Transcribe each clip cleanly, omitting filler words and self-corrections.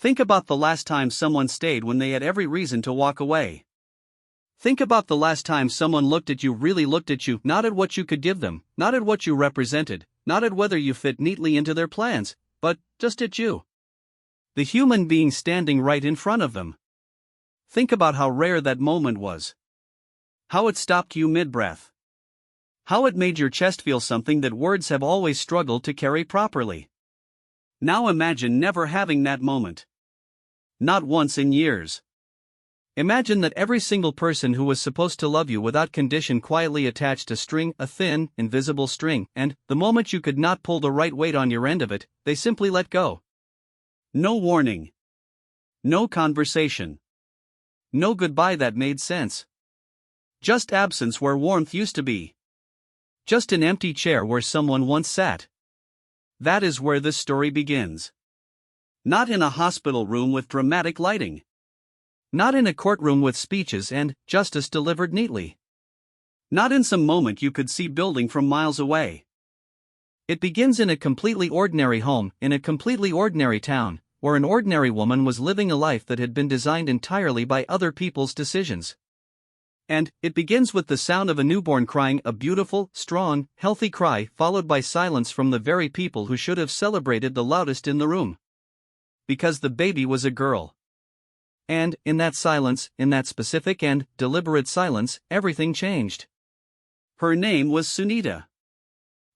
Think about the last time someone stayed when they had every reason to walk away. Think about the last time someone looked at you, really looked at you, not at what you could give them, not at what you represented, not at whether you fit neatly into their plans, but just at you. The human being standing right in front of them. Think about how rare that moment was. How it stopped you mid-breath. How it made your chest feel something that words have always struggled to carry properly. Now imagine never having that moment. Not once in years. Imagine that every single person who was supposed to love you without condition quietly attached a string, a thin, invisible string, and, the moment you could not pull the right weight on your end of it, they simply let go. No warning. No conversation. No goodbye that made sense. Just absence where warmth used to be. Just an empty chair where someone once sat. That is where this story begins. Not in a hospital room with dramatic lighting. Not in a courtroom with speeches and justice delivered neatly. Not in some moment you could see building from miles away. It begins in a completely ordinary home, in a completely ordinary town, where an ordinary woman was living a life that had been designed entirely by other people's decisions. And it begins with the sound of a newborn crying, a beautiful, strong, healthy cry, followed by silence from the very people who should have celebrated the loudest in the room. Because the baby was a girl. And, in that silence, in that specific and deliberate silence, everything changed. Her name was Sunita.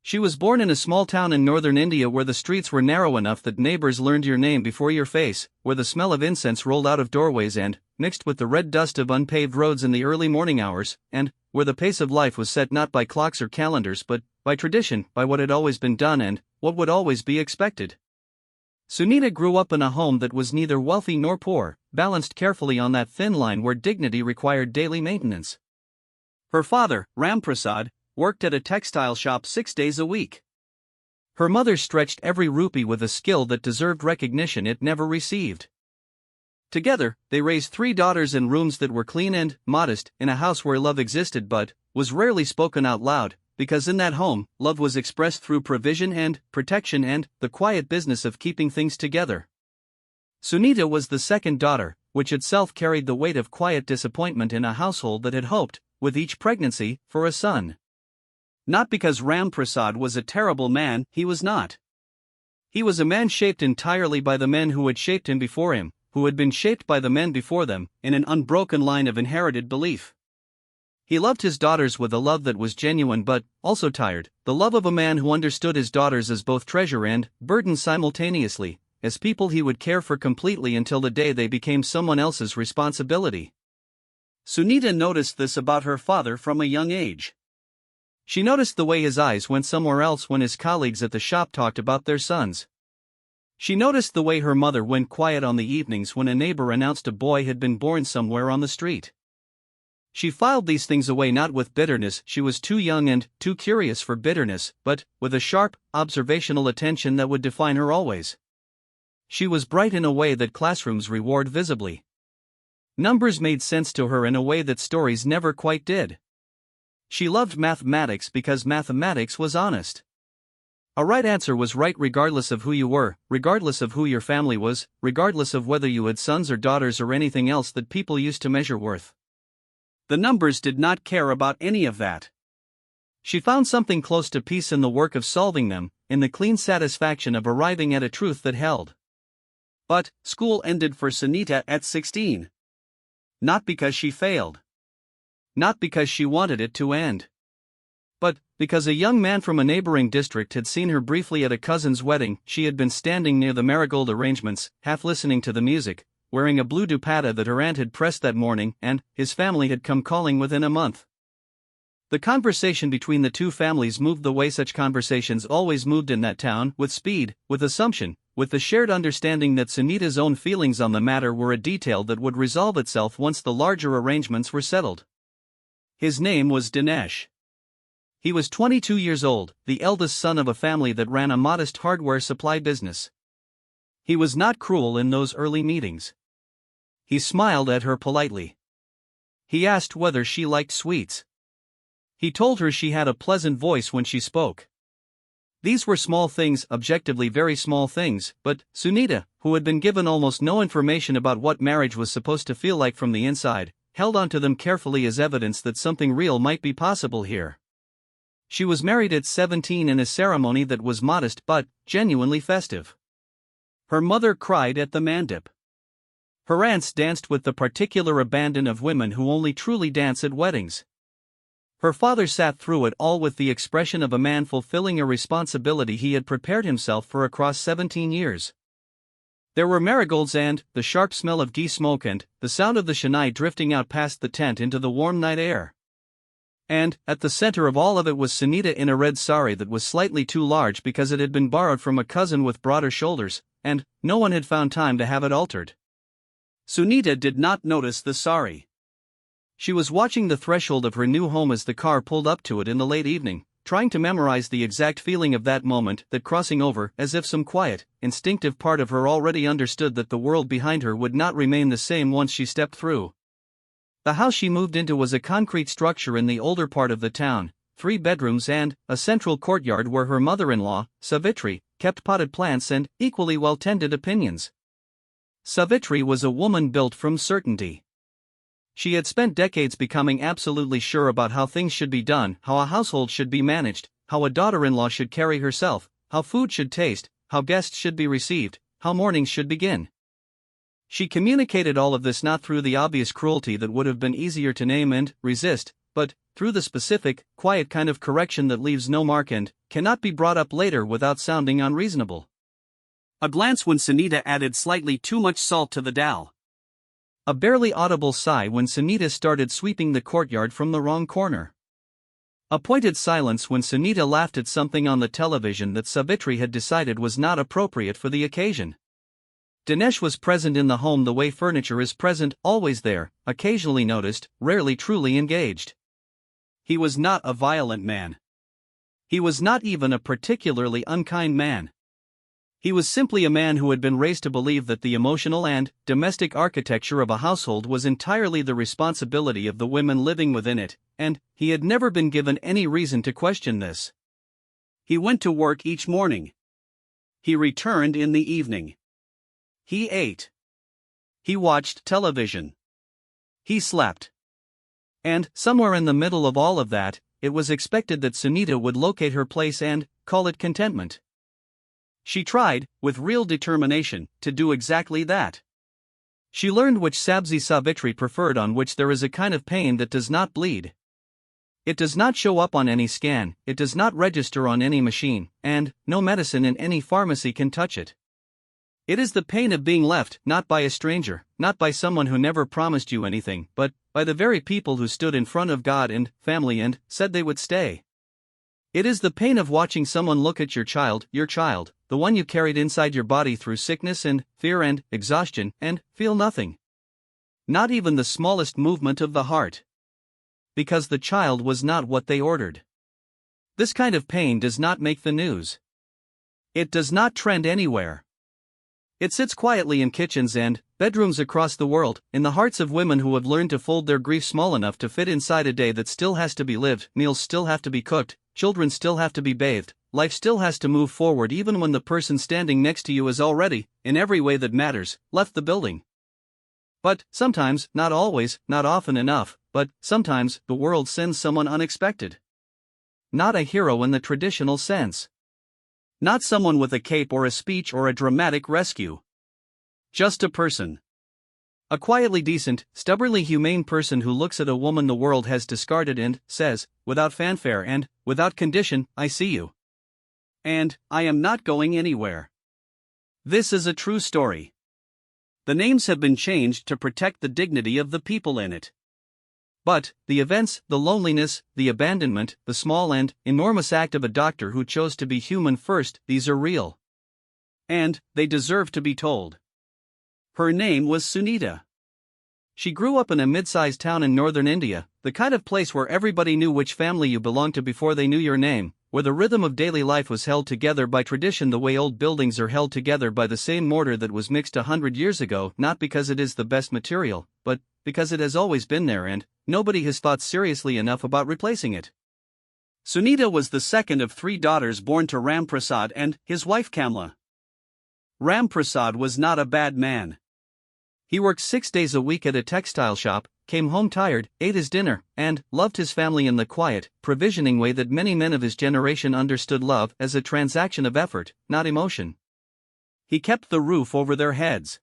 She was born in a small town in northern India where the streets were narrow enough that neighbors learned your name before your face, where the smell of incense rolled out of doorways and, mixed with the red dust of unpaved roads in the early morning hours, and, where the pace of life was set not by clocks or calendars but by tradition, by what had always been done and what would always be expected. Sunita grew up in a home that was neither wealthy nor poor, balanced carefully on that thin line where dignity required daily maintenance. Her father, Ram Prasad, worked at a textile shop 6 days a week. Her mother stretched every rupee with a skill that deserved recognition it never received. Together, they raised 3 daughters in rooms that were clean and modest, in a house where love existed but was rarely spoken out loud, because in that home, love was expressed through provision and protection and the quiet business of keeping things together. Sunita was the second daughter, which itself carried the weight of quiet disappointment in a household that had hoped, with each pregnancy, for a son. Not because Ram Prasad was a terrible man, he was not. He was a man shaped entirely by the men who had shaped him before him, who had been shaped by the men before them, in an unbroken line of inherited belief. He loved his daughters with a love that was genuine but also tired, the love of a man who understood his daughters as both treasure and burden simultaneously, as people he would care for completely until the day they became someone else's responsibility. Sunita noticed this about her father from a young age. She noticed the way his eyes went somewhere else when his colleagues at the shop talked about their sons. She noticed the way her mother went quiet on the evenings when a neighbor announced a boy had been born somewhere on the street. She filed these things away not with bitterness, she was too young and too curious for bitterness, but with a sharp, observational attention that would define her always. She was bright in a way that classrooms reward visibly. Numbers made sense to her in a way that stories never quite did. She loved mathematics because mathematics was honest. A right answer was right regardless of who you were, regardless of who your family was, regardless of whether you had sons or daughters or anything else that people used to measure worth. The numbers did not care about any of that. She found something close to peace in the work of solving them, in the clean satisfaction of arriving at a truth that held. But, school ended for Sunita at 16. Not because she failed. Not because she wanted it to end. But, because a young man from a neighboring district had seen her briefly at a cousin's wedding. She had been standing near the marigold arrangements, half listening to the music, wearing a blue dupatta that her aunt had pressed that morning, and his family had come calling within a month. The conversation between the two families moved the way such conversations always moved in that town, with speed, with assumption, with the shared understanding that Sunita's own feelings on the matter were a detail that would resolve itself once the larger arrangements were settled. His name was Dinesh. He was 22 years old, the eldest son of a family that ran a modest hardware supply business. He was not cruel in those early meetings. He smiled at her politely. He asked whether she liked sweets. He told her she had a pleasant voice when she spoke. These were small things, objectively very small things, but Sunita, who had been given almost no information about what marriage was supposed to feel like from the inside, held on to them carefully as evidence that something real might be possible here. She was married at 17 in a ceremony that was modest but genuinely festive. Her mother cried at the mandip. Her aunts danced with the particular abandon of women who only truly dance at weddings. Her father sat through it all with the expression of a man fulfilling a responsibility he had prepared himself for across 17 years. There were marigolds and the sharp smell of ghee smoke and the sound of the Chennai drifting out past the tent into the warm night air. And, at the center of all of it was Sunita in a red sari that was slightly too large because it had been borrowed from a cousin with broader shoulders, and no one had found time to have it altered. Sunita did not notice the sari. She was watching the threshold of her new home as the car pulled up to it in the late evening, trying to memorize the exact feeling of that moment, that crossing over, as if some quiet, instinctive part of her already understood that the world behind her would not remain the same once she stepped through. The house she moved into was a concrete structure in the older part of the town, 3 bedrooms and a central courtyard where her mother-in-law, Savitri, kept potted plants and equally well-tended opinions. Savitri was a woman built from certainty. She had spent decades becoming absolutely sure about how things should be done, how a household should be managed, how a daughter-in-law should carry herself, how food should taste, how guests should be received, how mornings should begin. She communicated all of this not through the obvious cruelty that would have been easier to name and resist, but through the specific, quiet kind of correction that leaves no mark and cannot be brought up later without sounding unreasonable. A glance when Sunita added slightly too much salt to the dal. A barely audible sigh when Sunita started sweeping the courtyard from the wrong corner. A pointed silence when Sunita laughed at something on the television that Savitri had decided was not appropriate for the occasion. Dinesh was present in the home the way furniture is present, always there, occasionally noticed, rarely truly engaged. He was not a violent man. He was not even a particularly unkind man. He was simply a man who had been raised to believe that the emotional and domestic architecture of a household was entirely the responsibility of the women living within it, and he had never been given any reason to question this. He went to work each morning. He returned in the evening. He ate. He watched television. He slept. And, somewhere in the middle of all of that, it was expected that Sunita would locate her place and call it contentment. She tried, with real determination, to do exactly that. She learned which sabzi Savitri preferred, on which there is a kind of pain that does not bleed. It does not show up on any scan, it does not register on any machine, and no medicine in any pharmacy can touch it. It is the pain of being left, not by a stranger, not by someone who never promised you anything, but by the very people who stood in front of God and family and said they would stay. It is the pain of watching someone look at your child, the one you carried inside your body through sickness and fear and exhaustion, and feel nothing. Not even the smallest movement of the heart. Because the child was not what they ordered. This kind of pain does not make the news. It does not trend anywhere. It sits quietly in kitchens and bedrooms across the world, in the hearts of women who have learned to fold their grief small enough to fit inside a day that still has to be lived, meals still have to be cooked, children still have to be bathed, life still has to move forward even when the person standing next to you is already, in every way that matters, left the building. But, sometimes, not always, not often enough, but, sometimes, the world sends someone unexpected. Not a hero in the traditional sense. Not someone with a cape or a speech or a dramatic rescue. Just a person. A quietly decent, stubbornly humane person who looks at a woman the world has discarded and says, without fanfare and without condition, I see you. And I am not going anywhere. This is a true story. The names have been changed to protect the dignity of the people in it. But, the events, the loneliness, the abandonment, the small and enormous act of a doctor who chose to be human first, these are real. And they deserve to be told. Her name was Sunita. She grew up in a mid-sized town in northern India, the kind of place where everybody knew which family you belonged to before they knew your name, where the rhythm of daily life was held together by tradition the way old buildings are held together by the same mortar that was mixed 100 years ago, not because it is the best material, but because it has always been there and nobody has thought seriously enough about replacing it. Sunita was the second of 3 daughters born to Ram Prasad and his wife Kamla. Ram Prasad was not a bad man. He worked 6 days a week at a textile shop, came home tired, ate his dinner, and loved his family in the quiet, provisioning way that many men of his generation understood love as a transaction of effort, not emotion. He kept the roof over their heads.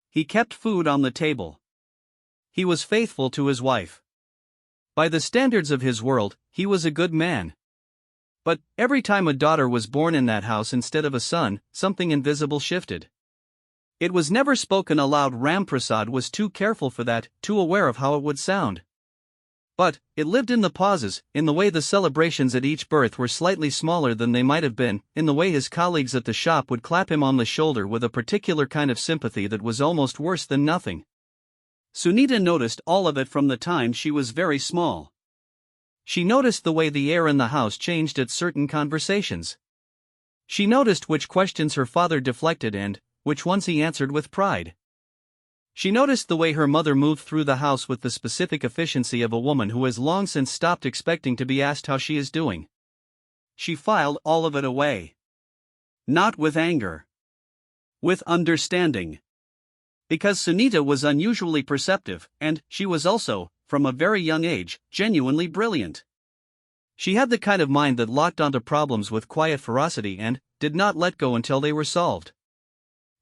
He kept food on the table. He was faithful to his wife. By the standards of his world, he was a good man. But every time a daughter was born in that house instead of a son, something invisible shifted. It was never spoken aloud. Ram Prasad was too careful for that, too aware of how it would sound. But it lived in the pauses, in the way the celebrations at each birth were slightly smaller than they might have been, in the way his colleagues at the shop would clap him on the shoulder with a particular kind of sympathy that was almost worse than nothing. Sunita noticed all of it from the time she was very small. She noticed the way the air in the house changed at certain conversations. She noticed which questions her father deflected and which ones he answered with pride. She noticed the way her mother moved through the house with the specific efficiency of a woman who has long since stopped expecting to be asked how she is doing. She filed all of it away. Not with anger. With understanding. Because Sunita was unusually perceptive, and she was also, from a very young age, genuinely brilliant. She had the kind of mind that locked onto problems with quiet ferocity and did not let go until they were solved.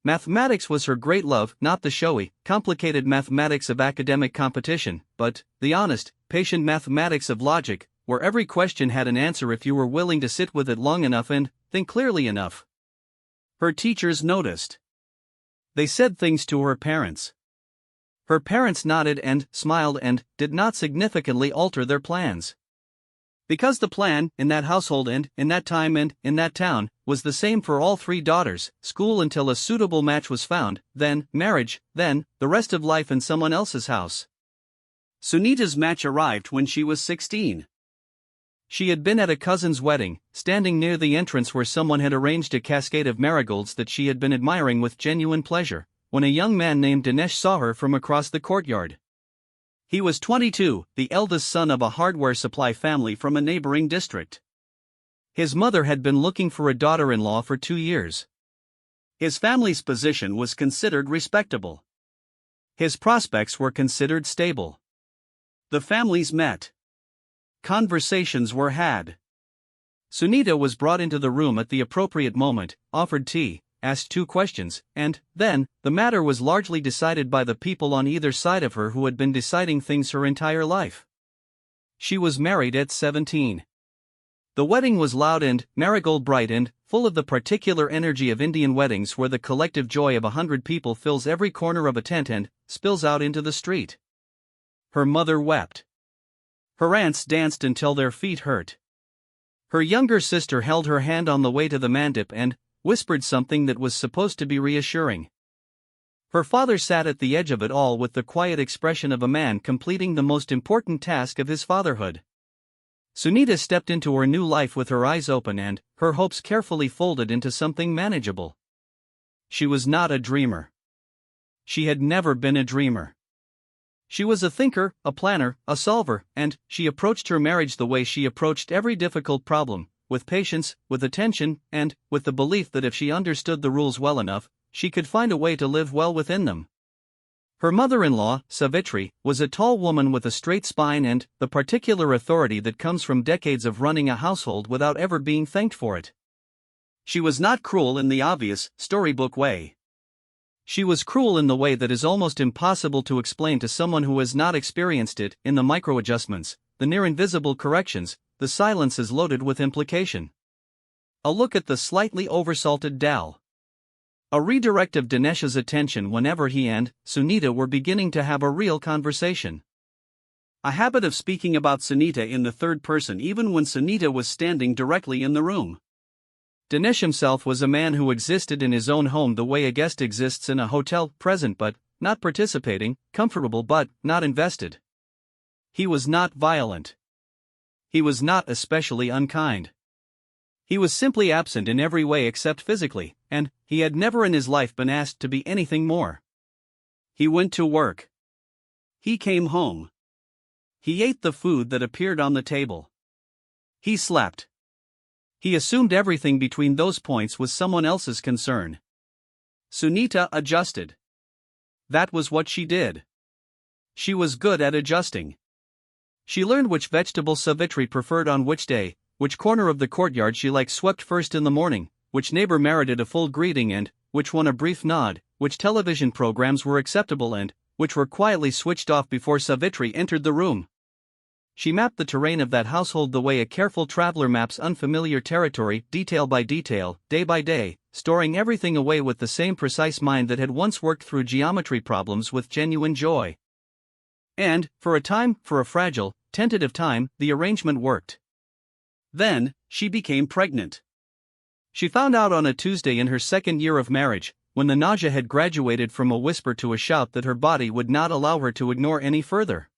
Mathematics was her great love, not the showy, complicated mathematics of academic competition, but the honest, patient mathematics of logic, where every question had an answer if you were willing to sit with it long enough and think clearly enough. Her teachers noticed. They said things to her parents. Her parents nodded and smiled and did not significantly alter their plans. Because the plan, in that household and in that time and in that town, was the same for all 3 daughters: school until a suitable match was found, then marriage, then the rest of life in someone else's house. Sunita's match arrived when she was 16. She had been at a cousin's wedding, standing near the entrance where someone had arranged a cascade of marigolds that she had been admiring with genuine pleasure, when a young man named Dinesh saw her from across the courtyard. He was 22, the eldest son of a hardware supply family from a neighboring district. His mother had been looking for a daughter-in-law for 2 years. His family's position was considered respectable. His prospects were considered stable. The families met. Conversations were had. Sunita was brought into the room at the appropriate moment, offered tea, asked 2 questions, and then the matter was largely decided by the people on either side of her who had been deciding things her entire life. She was married at 17. The wedding was loud and marigold bright and full of the particular energy of Indian weddings, where the collective joy of 100 people fills every corner of a tent and spills out into the street. Her mother wept. Her aunts danced until their feet hurt. Her younger sister held her hand on the way to the mandip and whispered something that was supposed to be reassuring. Her father sat at the edge of it all with the quiet expression of a man completing the most important task of his fatherhood. Sunita stepped into her new life with her eyes open and her hopes carefully folded into something manageable. She was not a dreamer. She had never been a dreamer. She was a thinker, a planner, a solver, and she approached her marriage the way she approached every difficult problem, with patience, with attention, and with the belief that if she understood the rules well enough, she could find a way to live well within them. Her mother-in-law, Savitri, was a tall woman with a straight spine and the particular authority that comes from decades of running a household without ever being thanked for it. She was not cruel in the obvious, storybook way. She was cruel in the way that is almost impossible to explain to someone who has not experienced it, in the micro-adjustments, the near-invisible corrections, the silences loaded with implication. A look at the slightly oversalted Dal. A redirect of Dinesh's attention whenever he and Sunita were beginning to have a real conversation. A habit of speaking about Sunita in the third person even when Sunita was standing directly in the room. Dinesh himself was a man who existed in his own home the way a guest exists in a hotel, present but not participating, comfortable but not invested. He was not violent. He was not especially unkind. He was simply absent in every way except physically, and he had never in his life been asked to be anything more. He went to work. He came home. He ate the food that appeared on the table. He slept. He assumed everything between those points was someone else's concern. Sunita adjusted. That was what she did. She was good at adjusting. She learned which vegetable Savitri preferred on which day, which corner of the courtyard she liked swept first in the morning, which neighbor merited a full greeting and which one a brief nod, which television programs were acceptable and which were quietly switched off before Savitri entered the room. She mapped the terrain of that household the way a careful traveler maps unfamiliar territory, detail by detail, day by day, storing everything away with the same precise mind that had once worked through geometry problems with genuine joy. And, for a fragile, tentative time, the arrangement worked. Then, she became pregnant. She found out on a Tuesday in her second year of marriage, when the nausea had graduated from a whisper to a shout that her body would not allow her to ignore any further.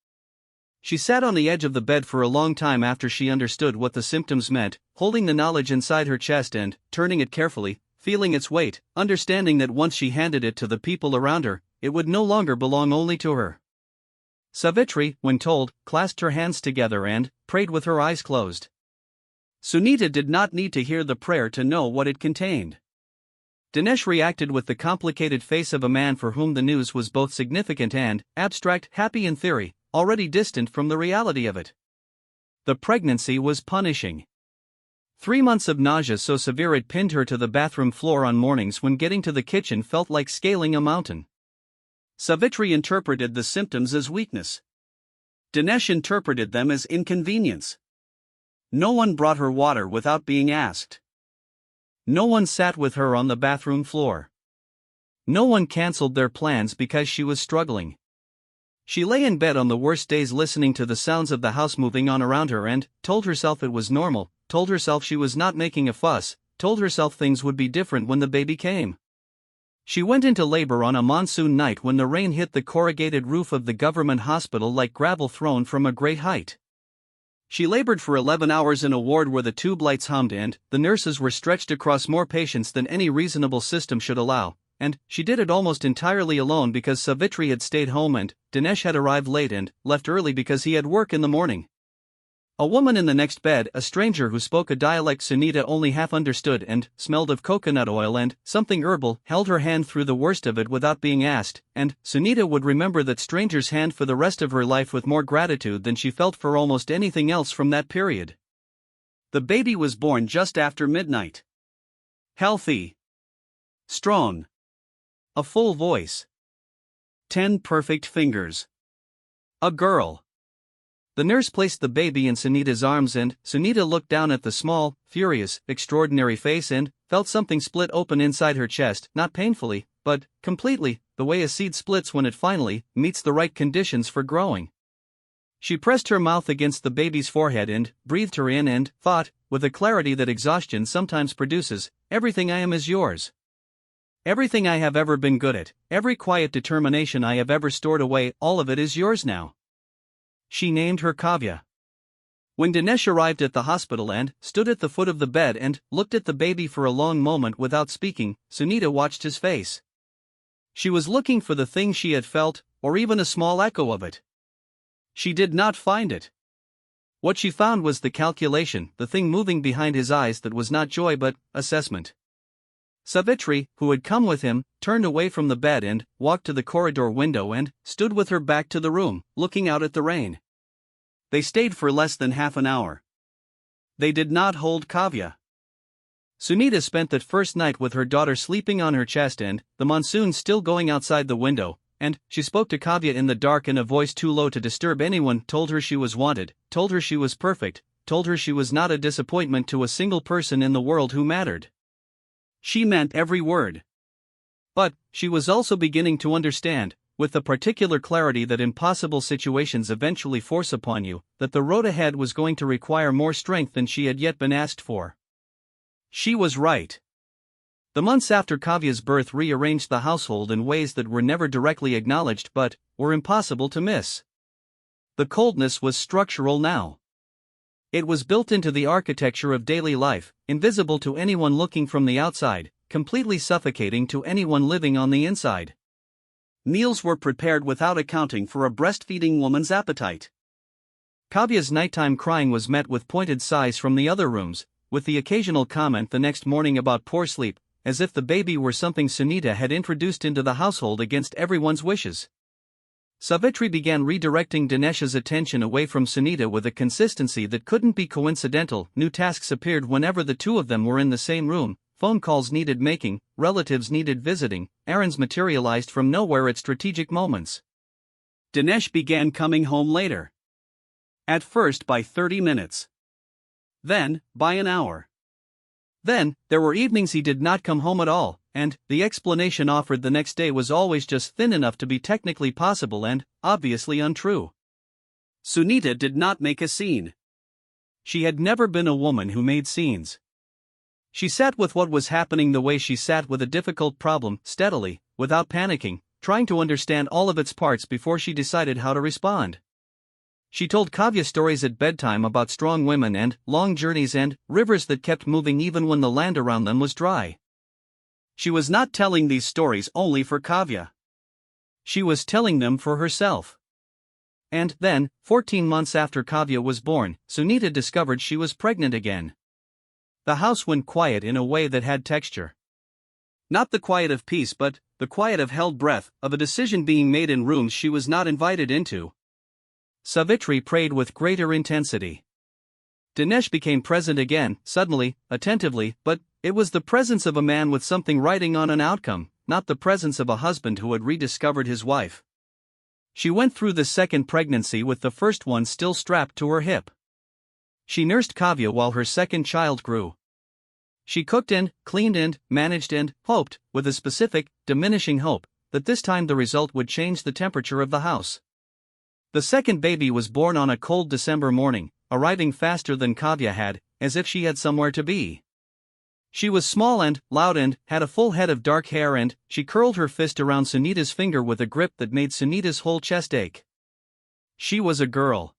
She sat on the edge of the bed for a long time after she understood what the symptoms meant, holding the knowledge inside her chest and, turning it carefully, feeling its weight, understanding that once she handed it to the people around her, it would no longer belong only to her. Savitri, when told, clasped her hands together and prayed with her eyes closed. Sunita did not need to hear the prayer to know what it contained. Dinesh reacted with the complicated face of a man for whom the news was both significant and abstract, happy in theory, already distant from the reality of it. The pregnancy was punishing. 3 months of nausea so severe it pinned her to the bathroom floor on mornings when getting to the kitchen felt like scaling a mountain. Savitri interpreted the symptoms as weakness. Dinesh interpreted them as inconvenience. No one brought her water without being asked. No one sat with her on the bathroom floor. No one cancelled their plans because she was struggling. She lay in bed on the worst days listening to the sounds of the house moving on around her and told herself it was normal, told herself she was not making a fuss, told herself things would be different when the baby came. She went into labor on a monsoon night when the rain hit the corrugated roof of the government hospital like gravel thrown from a great height. She labored for 11 hours in a ward where the tube lights hummed and the nurses were stretched across more patients than any reasonable system should allow, and she did it almost entirely alone because Savitri had stayed home and Dinesh had arrived late and left early because he had work in the morning. A woman in the next bed, a stranger who spoke a dialect Sunita only half understood and smelled of coconut oil and something herbal, held her hand through the worst of it without being asked, and Sunita would remember that stranger's hand for the rest of her life with more gratitude than she felt for almost anything else from that period. The baby was born just after midnight. Healthy. Strong. A full voice. 10 perfect fingers. A girl. The nurse placed the baby in Sunita's arms and Sunita looked down at the small, furious, extraordinary face and felt something split open inside her chest, not painfully, but completely, the way a seed splits when it finally meets the right conditions for growing. She pressed her mouth against the baby's forehead and breathed her in and thought, with a clarity that exhaustion sometimes produces, everything I am is yours. Everything I have ever been good at, every quiet determination I have ever stored away, all of it is yours now. She named her Kavya. When Dinesh arrived at the hospital and stood at the foot of the bed and looked at the baby for a long moment without speaking, Sunita watched his face. She was looking for the thing she had felt, or even a small echo of it. She did not find it. What she found was the calculation, the thing moving behind his eyes that was not joy but assessment. Savitri, who had come with him, turned away from the bed and walked to the corridor window and stood with her back to the room, looking out at the rain. They stayed for less than half an hour. They did not hold Kavya. Sunita spent that first night with her daughter sleeping on her chest and the monsoon still going outside the window, and she spoke to Kavya in the dark in a voice too low to disturb anyone, told her she was wanted, told her she was perfect, told her she was not a disappointment to a single person in the world who mattered. She meant every word. But she was also beginning to understand, with the particular clarity that impossible situations eventually force upon you, that the road ahead was going to require more strength than she had yet been asked for. She was right. The months after Kavya's birth rearranged the household in ways that were never directly acknowledged but were impossible to miss. The coldness was structural now. It was built into the architecture of daily life, invisible to anyone looking from the outside, completely suffocating to anyone living on the inside. Meals were prepared without accounting for a breastfeeding woman's appetite. Kavya's nighttime crying was met with pointed sighs from the other rooms, with the occasional comment the next morning about poor sleep, as if the baby were something Sunita had introduced into the household against everyone's wishes. Savitri began redirecting Dinesh's attention away from Sunita with a consistency that couldn't be coincidental. New tasks appeared whenever the two of them were in the same room, phone calls needed making, relatives needed visiting, errands materialized from nowhere at strategic moments. Dinesh began coming home later. At first by 30 minutes. Then, by an hour. Then, there were evenings he did not come home at all, and the explanation offered the next day was always just thin enough to be technically possible and, obviously, untrue. Sunita did not make a scene. She had never been a woman who made scenes. She sat with what was happening the way she sat with a difficult problem, steadily, without panicking, trying to understand all of its parts before she decided how to respond. She told Kavya stories at bedtime about strong women and long journeys and rivers that kept moving even when the land around them was dry. She was not telling these stories only for Kavya. She was telling them for herself. And then, 14 months after Kavya was born, Sunita discovered she was pregnant again. The house went quiet in a way that had texture. Not the quiet of peace, but the quiet of held breath, of a decision being made in rooms she was not invited into. Savitri prayed with greater intensity. Dinesh became present again, suddenly, attentively, but it was the presence of a man with something riding on an outcome, not the presence of a husband who had rediscovered his wife. She went through the second pregnancy with the first one still strapped to her hip. She nursed Kavya while her second child grew. She cooked and cleaned and managed and hoped, with a specific, diminishing hope, that this time the result would change the temperature of the house. The second baby was born on a cold December morning, arriving faster than Kavya had, as if she had somewhere to be. She was small and loud and had a full head of dark hair, and she curled her fist around Sunita's finger with a grip that made Sunita's whole chest ache. She was a girl.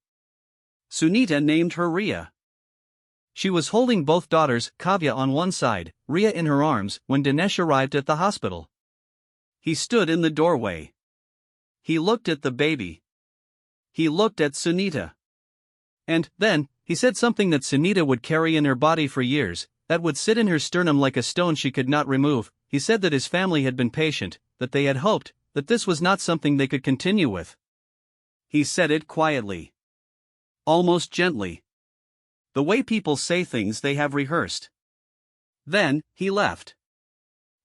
Sunita named her Riya. She was holding both daughters, Kavya on one side, Riya in her arms, when Dinesh arrived at the hospital. He stood in the doorway. He looked at the baby. He looked at Sunita. And then, he said something that Sunita would carry in her body for years, that would sit in her sternum like a stone she could not remove. He said that his family had been patient, that they had hoped, that this was not something they could continue with. He said it quietly. Almost gently. The way people say things they have rehearsed. Then, he left.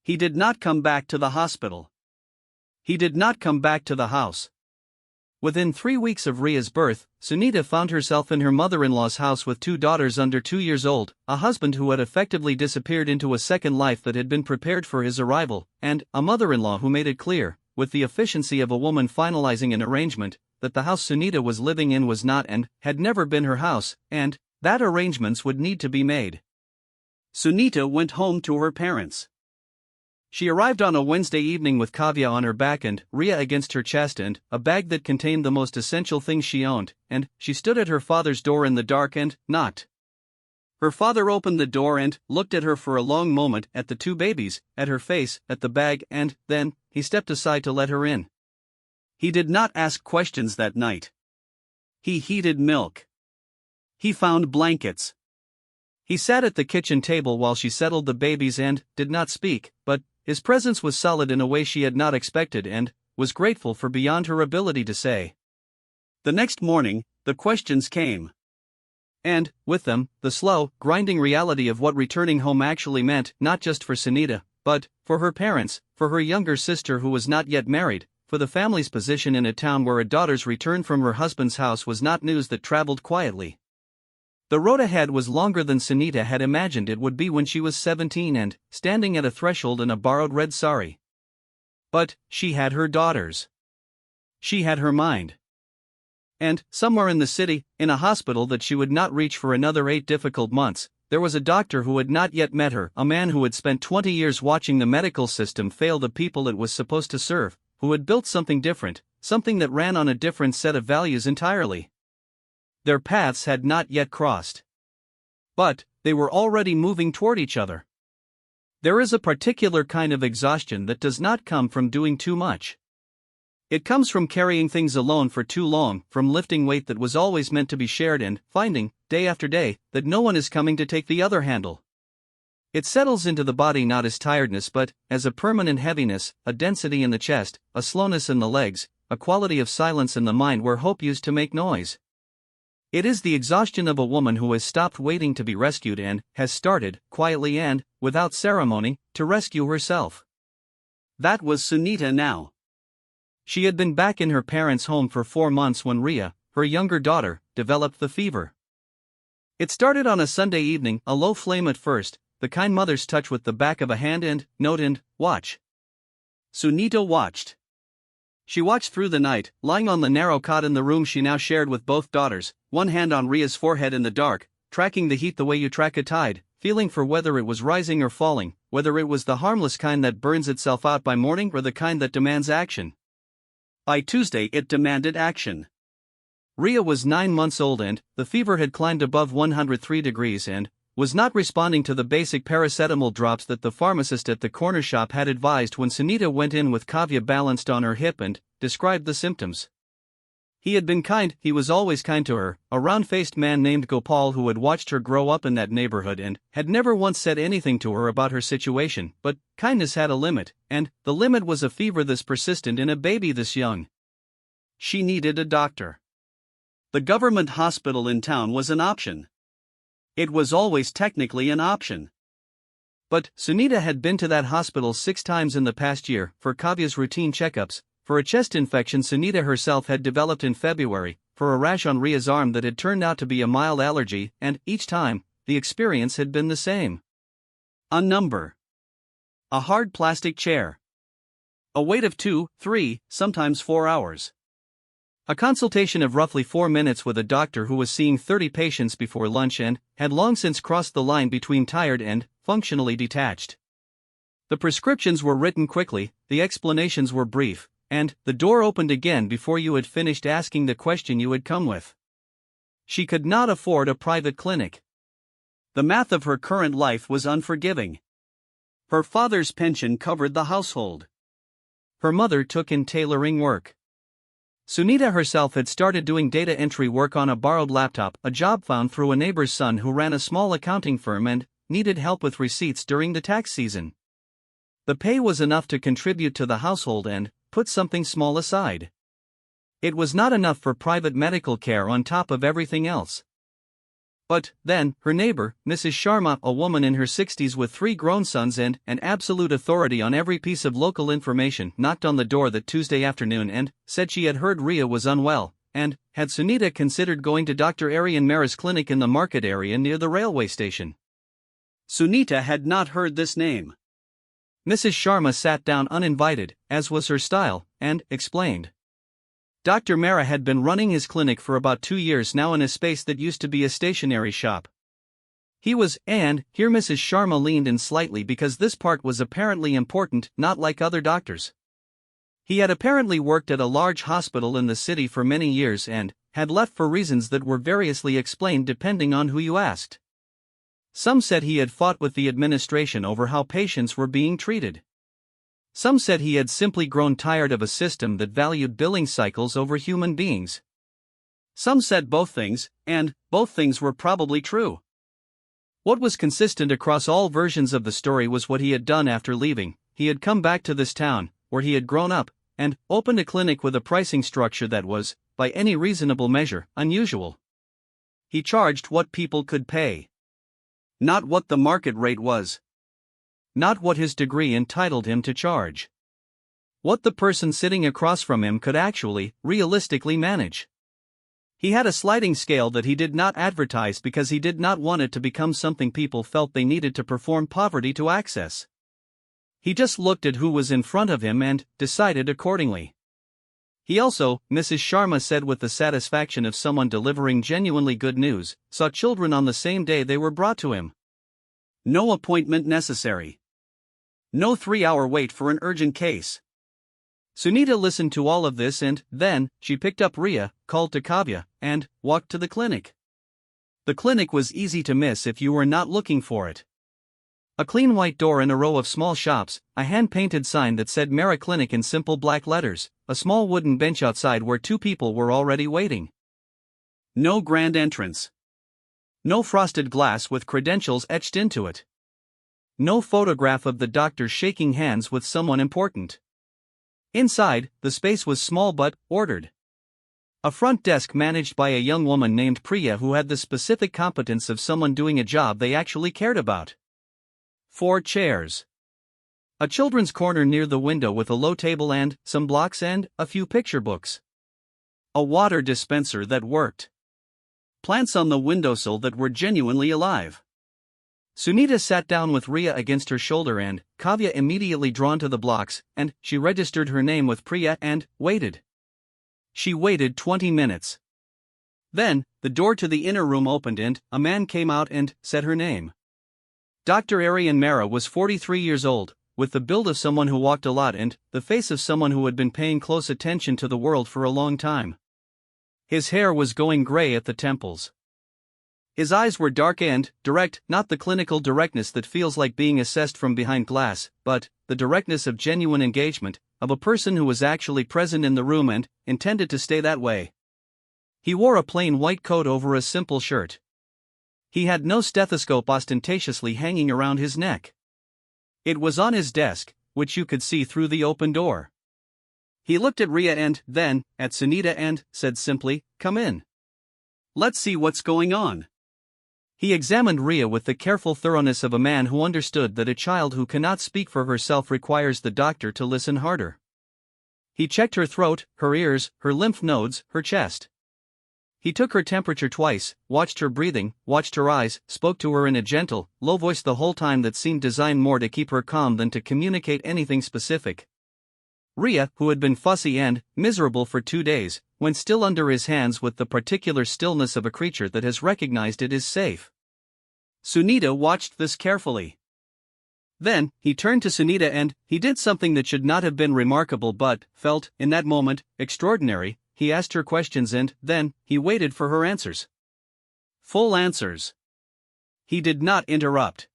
He did not come back to the hospital. He did not come back to the house. Within 3 weeks of Riya's birth, Sunita found herself in her mother-in-law's house with 2 daughters under 2 years old, a husband who had effectively disappeared into a second life that had been prepared for his arrival, and a mother-in-law who made it clear, with the efficiency of a woman finalizing an arrangement, that the house Sunita was living in was not and had never been her house, and that arrangements would need to be made. Sunita went home to her parents. She arrived on a Wednesday evening with Kavya on her back and Riya against her chest and a bag that contained the most essential things she owned, and she stood at her father's door in the dark and knocked. Her father opened the door and looked at her for a long moment, at the 2 babies, at her face, at the bag, and then he stepped aside to let her in. He did not ask questions that night. He heated milk. He found blankets. He sat at the kitchen table while she settled the babies and did not speak, but his presence was solid in a way she had not expected and was grateful for beyond her ability to say. The next morning, the questions came. And, with them, the slow, grinding reality of what returning home actually meant, not just for Sunita, but for her parents, for her younger sister who was not yet married, for the family's position in a town where a daughter's return from her husband's house was not news that traveled quietly. The road ahead was longer than Sunita had imagined it would be when she was 17 and standing at a threshold in a borrowed red sari. But she had her daughters. She had her mind. And, somewhere in the city, in a hospital that she would not reach for another 8 difficult months, there was a doctor who had not yet met her, a man who had spent 20 years watching the medical system fail the people it was supposed to serve, who had built something different, something that ran on a different set of values entirely. Their paths had not yet crossed. But they were already moving toward each other. There is a particular kind of exhaustion that does not come from doing too much. It comes from carrying things alone for too long, from lifting weight that was always meant to be shared and finding, day after day, that no one is coming to take the other handle. It settles into the body not as tiredness but as a permanent heaviness, a density in the chest, a slowness in the legs, a quality of silence in the mind where hope used to make noise. It is the exhaustion of a woman who has stopped waiting to be rescued and has started, quietly and without ceremony, to rescue herself. That was Sunita now. She had been back in her parents' home for 4 months when Ria, her younger daughter, developed the fever. It started on a Sunday evening, a low flame at first, the kind mother's touch with the back of a hand and note and watch. Sunita watched. She watched through the night, lying on the narrow cot in the room she now shared with both daughters, one hand on Ria's forehead in the dark, tracking the heat the way you track a tide, feeling for whether it was rising or falling, whether it was the harmless kind that burns itself out by morning or the kind that demands action. By Tuesday it demanded action. Ria was 9 months old and the fever had climbed above 103 degrees and was not responding to the basic paracetamol drops that the pharmacist at the corner shop had advised when Sunita went in with Kavya balanced on her hip and described the symptoms. He had been kind, he was always kind to her, a round-faced man named Gopal who had watched her grow up in that neighborhood and had never once said anything to her about her situation, but kindness had a limit, and the limit was a fever this persistent in a baby this young. She needed a doctor. The government hospital in town was an option. It was always technically an option. But Sunita had been to that hospital 6 times in the past year for Kavya's routine checkups, for a chest infection Sunita herself had developed in February, for a rash on Ria's arm that had turned out to be a mild allergy, and each time, the experience had been the same. A number. A hard plastic chair. A wait of 2, 3, sometimes 4 hours. A consultation of roughly 4 minutes with a doctor who was seeing 30 patients before lunch and had long since crossed the line between tired and functionally detached. The prescriptions were written quickly, the explanations were brief, and the door opened again before you had finished asking the question you had come with. She could not afford a private clinic. The math of her current life was unforgiving. Her father's pension covered the household. Her mother took in tailoring work. Sunita herself had started doing data entry work on a borrowed laptop, a job found through a neighbor's son who ran a small accounting firm and needed help with receipts during the tax season. The pay was enough to contribute to the household and put something small aside. It was not enough for private medical care on top of everything else. But then, her neighbor, Mrs. Sharma, a woman in her 60s with 3 grown sons and an absolute authority on every piece of local information, knocked on the door that Tuesday afternoon and said she had heard Ria was unwell, and had Sunita considered going to Dr. Aryan Mehra's clinic in the market area near the railway station. Sunita had not heard this name. Mrs. Sharma sat down uninvited, as was her style, and explained. Dr. Mehra had been running his clinic for about 2 years now in a space that used to be a stationery shop. He was, and here Mrs. Sharma leaned in slightly because this part was apparently important, not like other doctors. He had apparently worked at a large hospital in the city for many years and had left for reasons that were variously explained depending on who you asked. Some said he had fought with the administration over how patients were being treated. Some said he had simply grown tired of a system that valued billing cycles over human beings. Some said both things, and both things were probably true. What was consistent across all versions of the story was what he had done after leaving. He had come back to this town, where he had grown up, and opened a clinic with a pricing structure that was, by any reasonable measure, unusual. He charged what people could pay. Not what the market rate was. Not what his degree entitled him to charge. What the person sitting across from him could actually, realistically manage. He had a sliding scale that he did not advertise because he did not want it to become something people felt they needed to perform poverty to access. He just looked at who was in front of him and decided accordingly. He also, Mrs. Sharma said with the satisfaction of someone delivering genuinely good news, saw children on the same day they were brought to him. No appointment necessary. No 3-hour wait for an urgent case. Sunita listened to all of this and then she picked up Ria, called to Kavya, and walked to the clinic. The clinic was easy to miss if you were not looking for it. A clean white door in a row of small shops, a hand-painted sign that said Mara Clinic in simple black letters, a small wooden bench outside where two people were already waiting. No grand entrance. No frosted glass with credentials etched into it. No photograph of the doctor shaking hands with someone important. Inside, the space was small but ordered. A front desk managed by a young woman named Priya who had the specific competence of someone doing a job they actually cared about. 4 chairs. A children's corner near the window with a low table and some blocks and a few picture books. A water dispenser that worked. Plants on the windowsill that were genuinely alive. Sunita sat down with Riya against her shoulder and, Kavya immediately drawn to the blocks, and she registered her name with Priya and waited. She waited 20 minutes. Then, the door to the inner room opened and a man came out and said her name. Dr. Aryan Mehra was 43 years old, with the build of someone who walked a lot and the face of someone who had been paying close attention to the world for a long time. His hair was going gray at the temples. His eyes were dark and direct, not the clinical directness that feels like being assessed from behind glass, but the directness of genuine engagement, of a person who was actually present in the room and intended to stay that way. He wore a plain white coat over a simple shirt. He had no stethoscope ostentatiously hanging around his neck. It was on his desk, which you could see through the open door. He looked at Riya and then at Sunita and said simply, "Come in. Let's see what's going on." He examined Riya with the careful thoroughness of a man who understood that a child who cannot speak for herself requires the doctor to listen harder. He checked her throat, her ears, her lymph nodes, her chest. He took her temperature twice, watched her breathing, watched her eyes, spoke to her in a gentle, low voice the whole time that seemed designed more to keep her calm than to communicate anything specific. Riya, who had been fussy and miserable for 2 days, went still under his hands with the particular stillness of a creature that has recognized it is safe. Sunita watched this carefully. Then, he turned to Sunita and he did something that should not have been remarkable but felt, in that moment, extraordinary. He asked her questions and then he waited for her answers. Full answers. He did not interrupt.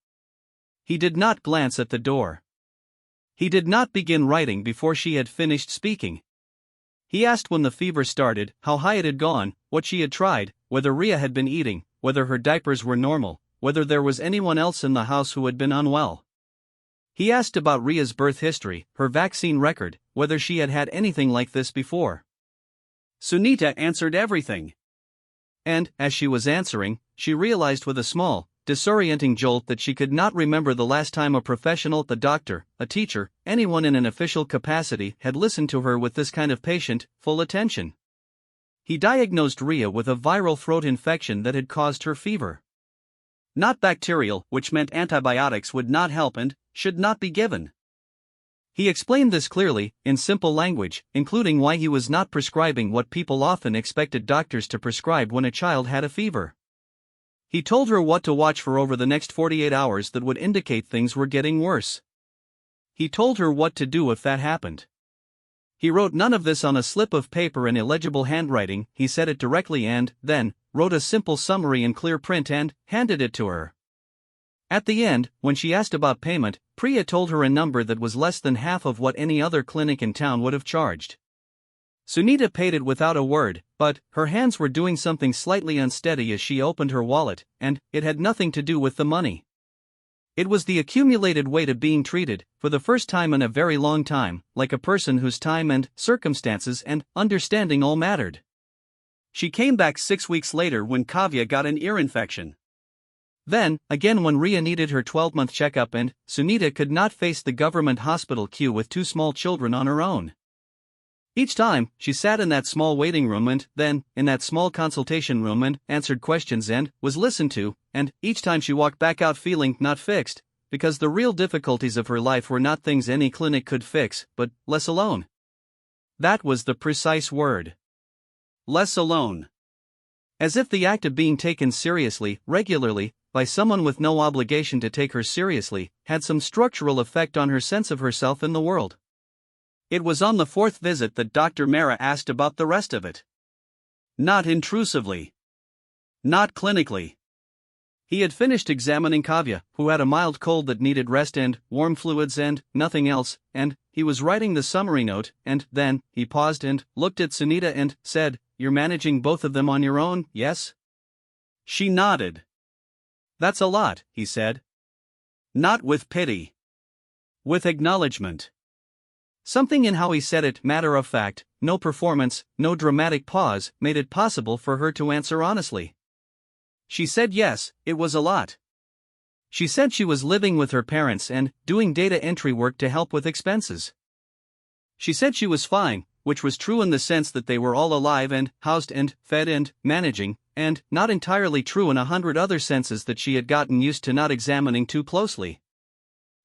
He did not glance at the door. He did not begin writing before she had finished speaking. He asked when the fever started, how high it had gone, what she had tried, whether Riya had been eating, whether her diapers were normal, whether there was anyone else in the house who had been unwell. He asked about Riya's birth history, her vaccine record, whether she had had anything like this before. Sunita answered everything. And, as she was answering, she realized with a small, disorienting jolt that she could not remember the last time a professional, the doctor, a teacher, anyone in an official capacity had listened to her with this kind of patient, full attention. He diagnosed Riya with a viral throat infection that had caused her fever. Not bacterial, which meant antibiotics would not help and should not be given. He explained this clearly, in simple language, including why he was not prescribing what people often expected doctors to prescribe when a child had a fever. He told her what to watch for over the next 48 hours that would indicate things were getting worse. He told her what to do if that happened. He wrote none of this on a slip of paper in illegible handwriting, he said it directly and, then, wrote a simple summary in clear print and handed it to her. At the end, when she asked about payment, Priya told her a number that was less than half of what any other clinic in town would have charged. Sunita paid it without a word, but her hands were doing something slightly unsteady as she opened her wallet, and it had nothing to do with the money. It was the accumulated weight of being treated, for the first time in a very long time, like a person whose time and circumstances and understanding all mattered. She came back 6 weeks later when Kavya got an ear infection. Then, again when Riya needed her 12-month checkup and Sunita could not face the government hospital queue with 2 small children on her own. Each time, she sat in that small waiting room and then, in that small consultation room and answered questions and was listened to, and each time she walked back out feeling not fixed, because the real difficulties of her life were not things any clinic could fix, but less alone. That was the precise word. Less alone. As if the act of being taken seriously, regularly, by someone with no obligation to take her seriously, had some structural effect on her sense of herself in the world. It was on the 4th visit that Dr. Mehra asked about the rest of it. Not intrusively. Not clinically. He had finished examining Kavya, who had a mild cold that needed rest and warm fluids and nothing else, and he was writing the summary note, and then he paused and looked at Sunita and said, "You're managing both of them on your own, yes?" She nodded. "That's a lot," he said. Not with pity. With acknowledgement. Something in how he said it, matter of fact, no performance, no dramatic pause, made it possible for her to answer honestly. She said yes, it was a lot. She said she was living with her parents and doing data entry work to help with expenses. She said she was fine, which was true in the sense that they were all alive and housed and fed and managing, and not entirely true in 100 other senses that she had gotten used to not examining too closely.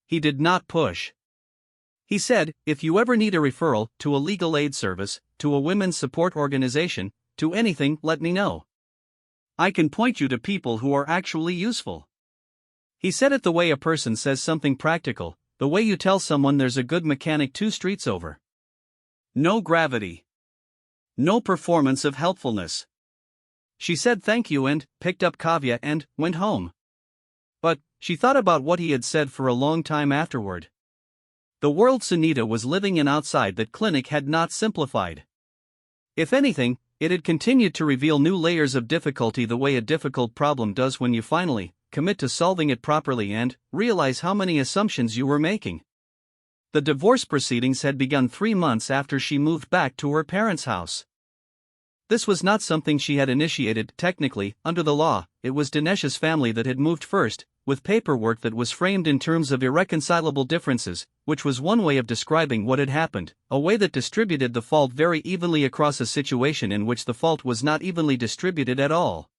He did not push. He said, "If you ever need a referral to a legal aid service, to a women's support organization, to anything, let me know. I can point you to people who are actually useful." He said it the way a person says something practical, the way you tell someone there's a good mechanic 2 streets over. No gravity. No performance of helpfulness. She said thank you and picked up Kavya and went home. But she thought about what he had said for a long time afterward. The world Sunita was living in outside that clinic had not simplified. If anything, it had continued to reveal new layers of difficulty the way a difficult problem does when you finally commit to solving it properly and realize how many assumptions you were making. The divorce proceedings had begun 3 months after she moved back to her parents' house. This was not something she had initiated technically, under the law. It was Dinesh's family that had moved first, with paperwork that was framed in terms of irreconcilable differences, which was one way of describing what had happened, a way that distributed the fault very evenly across a situation in which the fault was not evenly distributed at all.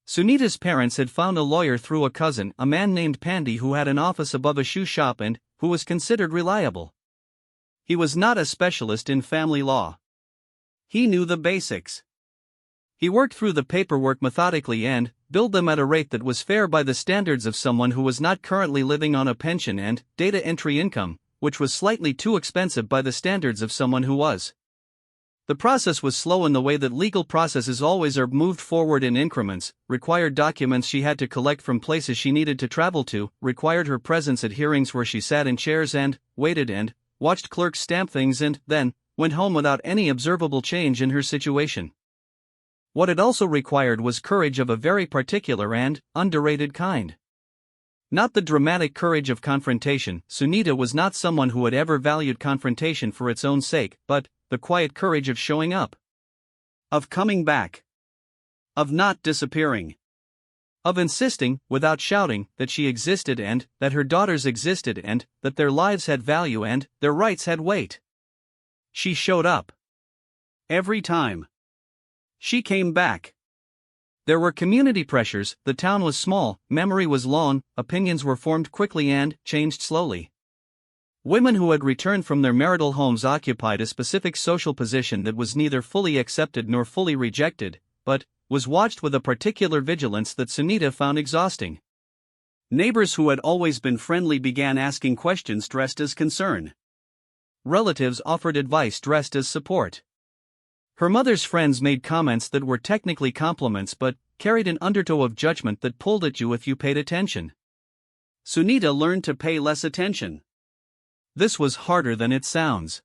Sunita's parents had found a lawyer through a cousin, a man named Pandey, who had an office above a shoe shop and who was considered reliable. He was not a specialist in family law. He knew the basics. He worked through the paperwork methodically and billed them at a rate that was fair by the standards of someone who was not currently living on a pension and data entry income, which was slightly too expensive by the standards of someone who was. The process was slow in the way that legal processes always are, moved forward in increments, required documents she had to collect from places she needed to travel to, required her presence at hearings where she sat in chairs and waited and watched clerks stamp things and then went home without any observable change in her situation. What it also required was courage of a very particular and underrated kind. Not the dramatic courage of confrontation. Sunita was not someone who had ever valued confrontation for its own sake, but the quiet courage of showing up. Of coming back. Of not disappearing. Of insisting, without shouting, that she existed and that her daughters existed and that their lives had value and their rights had weight. She showed up. Every time. She came back. There were community pressures, the town was small, memory was long, opinions were formed quickly and changed slowly. Women who had returned from their marital homes occupied a specific social position that was neither fully accepted nor fully rejected, but was watched with a particular vigilance that Sunita found exhausting. Neighbors who had always been friendly began asking questions dressed as concern. Relatives offered advice dressed as support. Her mother's friends made comments that were technically compliments but carried an undertow of judgment that pulled at you if you paid attention. Sunita learned to pay less attention. This was harder than it sounds.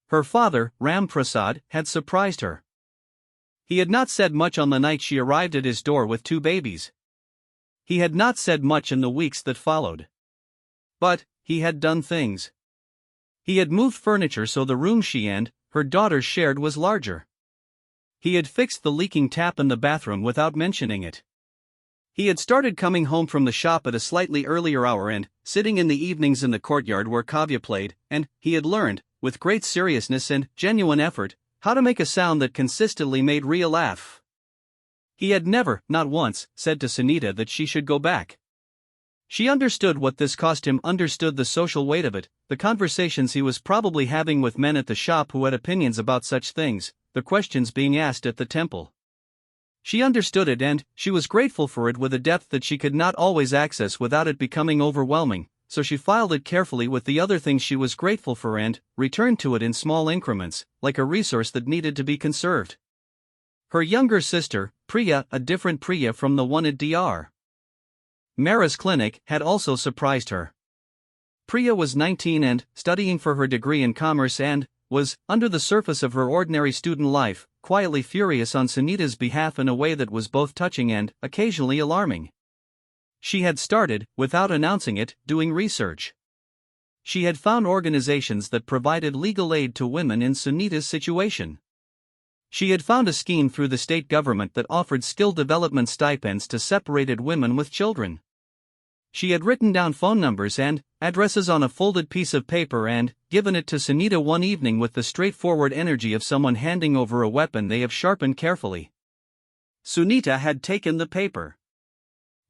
Her father, Ram Prasad, had surprised her. He had not said much on the night she arrived at his door with 2 babies. He had not said much in the weeks that followed. But he had done things. He had moved furniture so the room she and her daughters shared was larger. He had fixed the leaking tap in the bathroom without mentioning it. He had started coming home from the shop at a slightly earlier hour and sitting in the evenings in the courtyard where Kavya played, and he had learned, with great seriousness and genuine effort, how to make a sound that consistently made Ria laugh. He had never, not once, said to Sunita that she should go back. She understood what this cost him, understood the social weight of it, the conversations he was probably having with men at the shop who had opinions about such things, the questions being asked at the temple. She understood it and she was grateful for it with a depth that she could not always access without it becoming overwhelming, so she filed it carefully with the other things she was grateful for and returned to it in small increments, like a resource that needed to be conserved. Her younger sister, Priya, a different Priya from the one at Dr. Mara's clinic had also surprised her. Priya was 19 and studying for her degree in commerce and was, under the surface of her ordinary student life, quietly furious on Sunita's behalf in a way that was both touching and occasionally alarming. She had started, without announcing it, doing research. She had found organizations that provided legal aid to women in Sunita's situation. She had found a scheme through the state government that offered skill development stipends to separated women with children. She had written down phone numbers and addresses on a folded piece of paper and given it to Sunita one evening with the straightforward energy of someone handing over a weapon they have sharpened carefully. Sunita had taken the paper.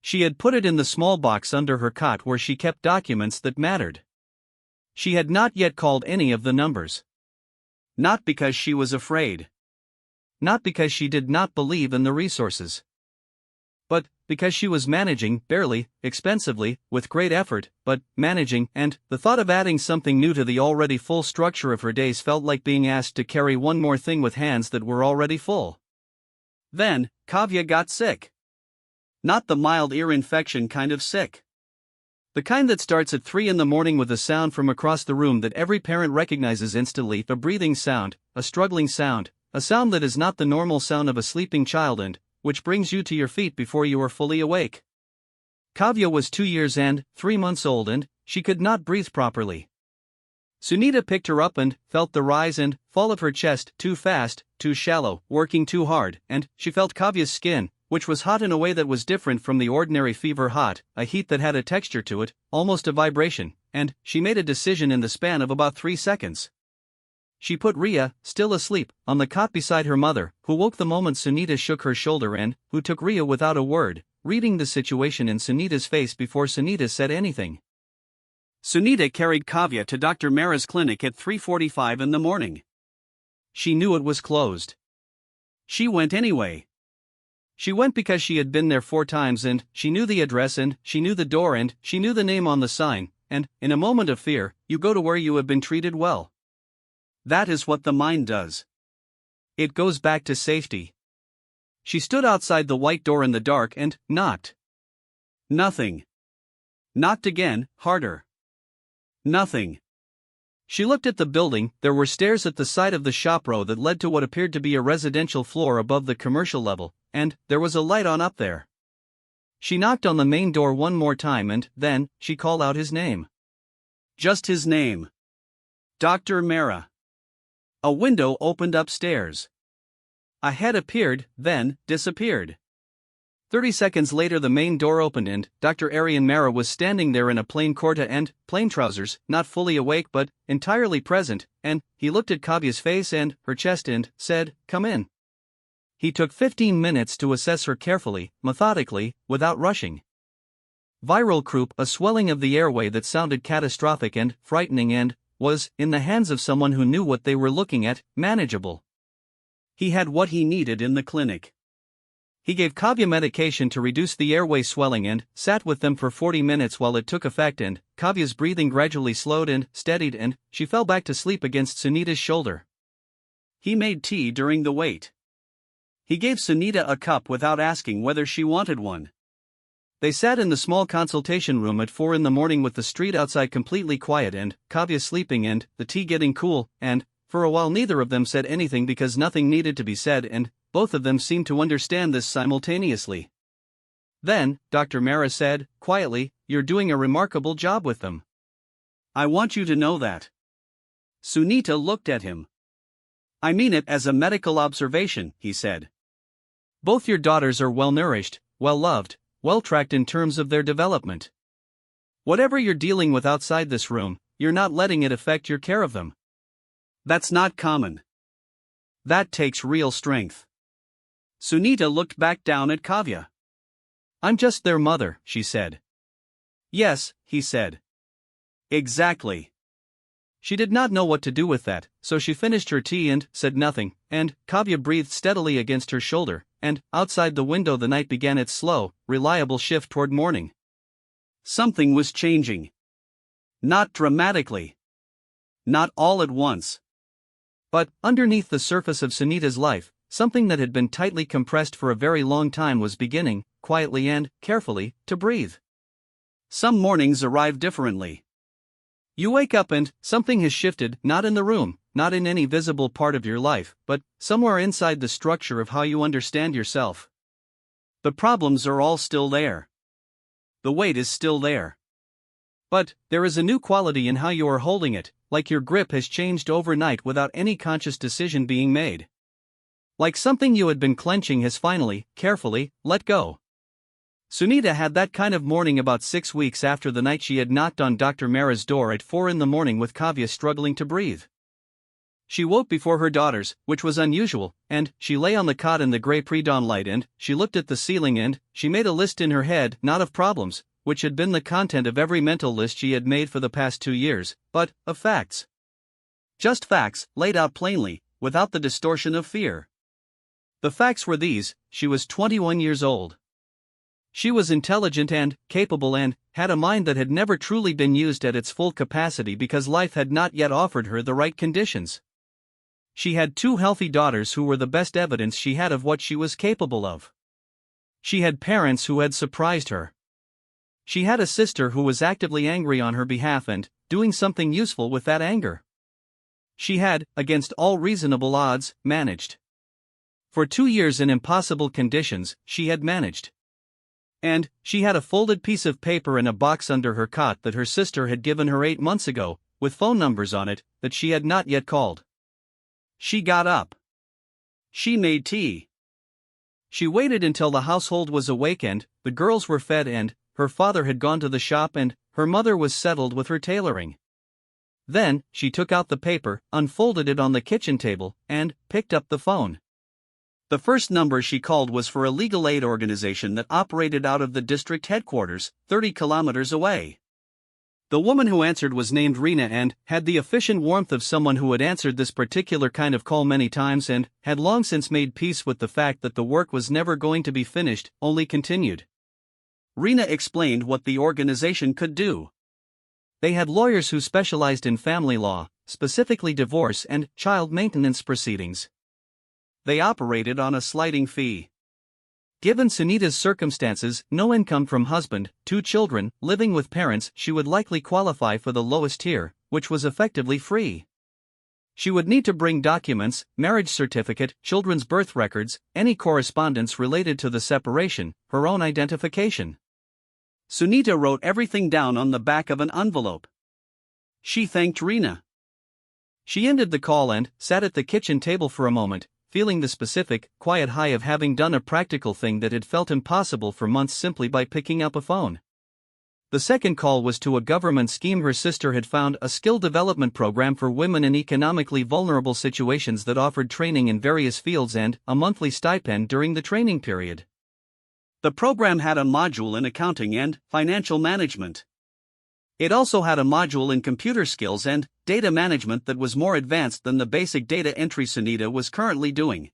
She had put it in the small box under her cot where she kept documents that mattered. She had not yet called any of the numbers. Not because she was afraid. Not because she did not believe in the resources. But because she was managing, barely, expensively, with great effort, but managing, and the thought of adding something new to the already full structure of her days felt like being asked to carry one more thing with hands that were already full. Then, Kavya got sick. Not the mild ear infection kind of sick. The kind that starts at 3 in the morning with a sound from across the room that every parent recognizes instantly, a breathing sound, a struggling sound, a sound that is not the normal sound of a sleeping child and which brings you to your feet before you are fully awake. Kavya was 2 years and 3 months old and she could not breathe properly. Sunita picked her up and felt the rise and fall of her chest, too fast, too shallow, working too hard, and she felt Kavya's skin, which was hot in a way that was different from the ordinary fever hot, a heat that had a texture to it, almost a vibration, and she made a decision in the span of about 3 seconds. She put Riya, still asleep, on the cot beside her mother, who woke the moment Sunita shook her shoulder and who took Riya without a word, reading the situation in Sunita's face before Sunita said anything. Sunita carried Kavya to Dr. Mara's clinic at 3:45 in the morning. She knew it was closed. She went anyway. She went because she had been there 4 times and she knew the address and she knew the door and she knew the name on the sign, and, in a moment of fear, you go to where you have been treated well. That is what the mind does. It goes back to safety. She stood outside the white door in the dark and knocked. Nothing. Knocked again, harder. Nothing. She looked at the building. There were stairs at the side of the shop row that led to what appeared to be a residential floor above the commercial level, and there was a light on up there. She knocked on the main door one more time and then she called out his name. Just his name. Dr. Mara. A window opened upstairs. A head appeared, then disappeared. 30 seconds later the main door opened and Dr. Aryan Mara was standing there in a plain kurta and plain trousers, not fully awake but entirely present, and he looked at Kavya's face and her chest and said, "Come in." He took 15 minutes to assess her carefully, methodically, without rushing. Viral croup, a swelling of the airway that sounded catastrophic and frightening and was, in the hands of someone who knew what they were looking at, manageable. He had what he needed in the clinic. He gave Kavya medication to reduce the airway swelling and sat with them for 40 minutes while it took effect and Kavya's breathing gradually slowed and steadied and she fell back to sleep against Sunita's shoulder. He made tea during the wait. He gave Sunita a cup without asking whether she wanted one. They sat in the small consultation room at 4 in the morning with the street outside completely quiet and Kavya sleeping and the tea getting cool, and for a while neither of them said anything because nothing needed to be said and both of them seemed to understand this simultaneously. Then, Dr. Mara said, quietly, "You're doing a remarkable job with them. I want you to know that." Sunita looked at him. "I mean it as a medical observation," he said. "Both your daughters are well-nourished, well-loved, well-tracked in terms of their development. Whatever you're dealing with outside this room, you're not letting it affect your care of them. That's not common. That takes real strength." Sunita looked back down at Kavya. "I'm just their mother," she said. "Yes," he said. "Exactly." She did not know what to do with that, so she finished her tea and said nothing, and Kavya breathed steadily against her shoulder, and outside the window the night began its slow, reliable shift toward morning. Something was changing. Not dramatically. Not all at once. But, underneath the surface of Sunita's life, something that had been tightly compressed for a very long time was beginning, quietly and carefully, to breathe. Some mornings arrive differently. You wake up and something has shifted, not in the room, not in any visible part of your life, but somewhere inside the structure of how you understand yourself. The problems are all still there. The weight is still there. But there is a new quality in how you are holding it, like your grip has changed overnight without any conscious decision being made. Like something you had been clenching has finally, carefully, let go. Sunita had that kind of morning about 6 weeks after the night she had knocked on Dr. Mehra's door at 4 in the morning with Kavya struggling to breathe. She woke before her daughters, which was unusual, and she lay on the cot in the grey pre-dawn light and she looked at the ceiling and she made a list in her head, not of problems, which had been the content of every mental list she had made for the past 2 years, but of facts. Just facts, laid out plainly, without the distortion of fear. The facts were these: she was 21 years old. She was intelligent and capable and had a mind that had never truly been used at its full capacity because life had not yet offered her the right conditions. She had 2 healthy daughters who were the best evidence she had of what she was capable of. She had parents who had surprised her. She had a sister who was actively angry on her behalf and doing something useful with that anger. She had, against all reasonable odds, managed. For 2 years in impossible conditions, she had managed. And she had a folded piece of paper in a box under her cot that her sister had given her 8 months ago, with phone numbers on it that she had not yet called. She got up. She made tea. She waited until the household was awake and the girls were fed and her father had gone to the shop and her mother was settled with her tailoring. Then, she took out the paper, unfolded it on the kitchen table, and picked up the phone. The first number she called was for a legal aid organization that operated out of the district headquarters, 30 kilometers away. The woman who answered was named Rena and had the efficient warmth of someone who had answered this particular kind of call many times and had long since made peace with the fact that the work was never going to be finished, only continued. Rena explained what the organization could do. They had lawyers who specialized in family law, specifically divorce and child maintenance proceedings. They operated on a sliding fee. Given Sunita's circumstances, no income from husband, 2 children, living with parents, she would likely qualify for the lowest tier, which was effectively free. She would need to bring documents, marriage certificate, children's birth records, any correspondence related to the separation, her own identification. Sunita wrote everything down on the back of an envelope. She thanked Rena. She ended the call and sat at the kitchen table for a moment, feeling the specific, quiet high of having done a practical thing that had felt impossible for months simply by picking up a phone. The second call was to a government scheme her sister had found, a skill development program for women in economically vulnerable situations that offered training in various fields and a monthly stipend during the training period. The program had a module in accounting and financial management. It also had a module in computer skills and data management that was more advanced than the basic data entry Sunita was currently doing.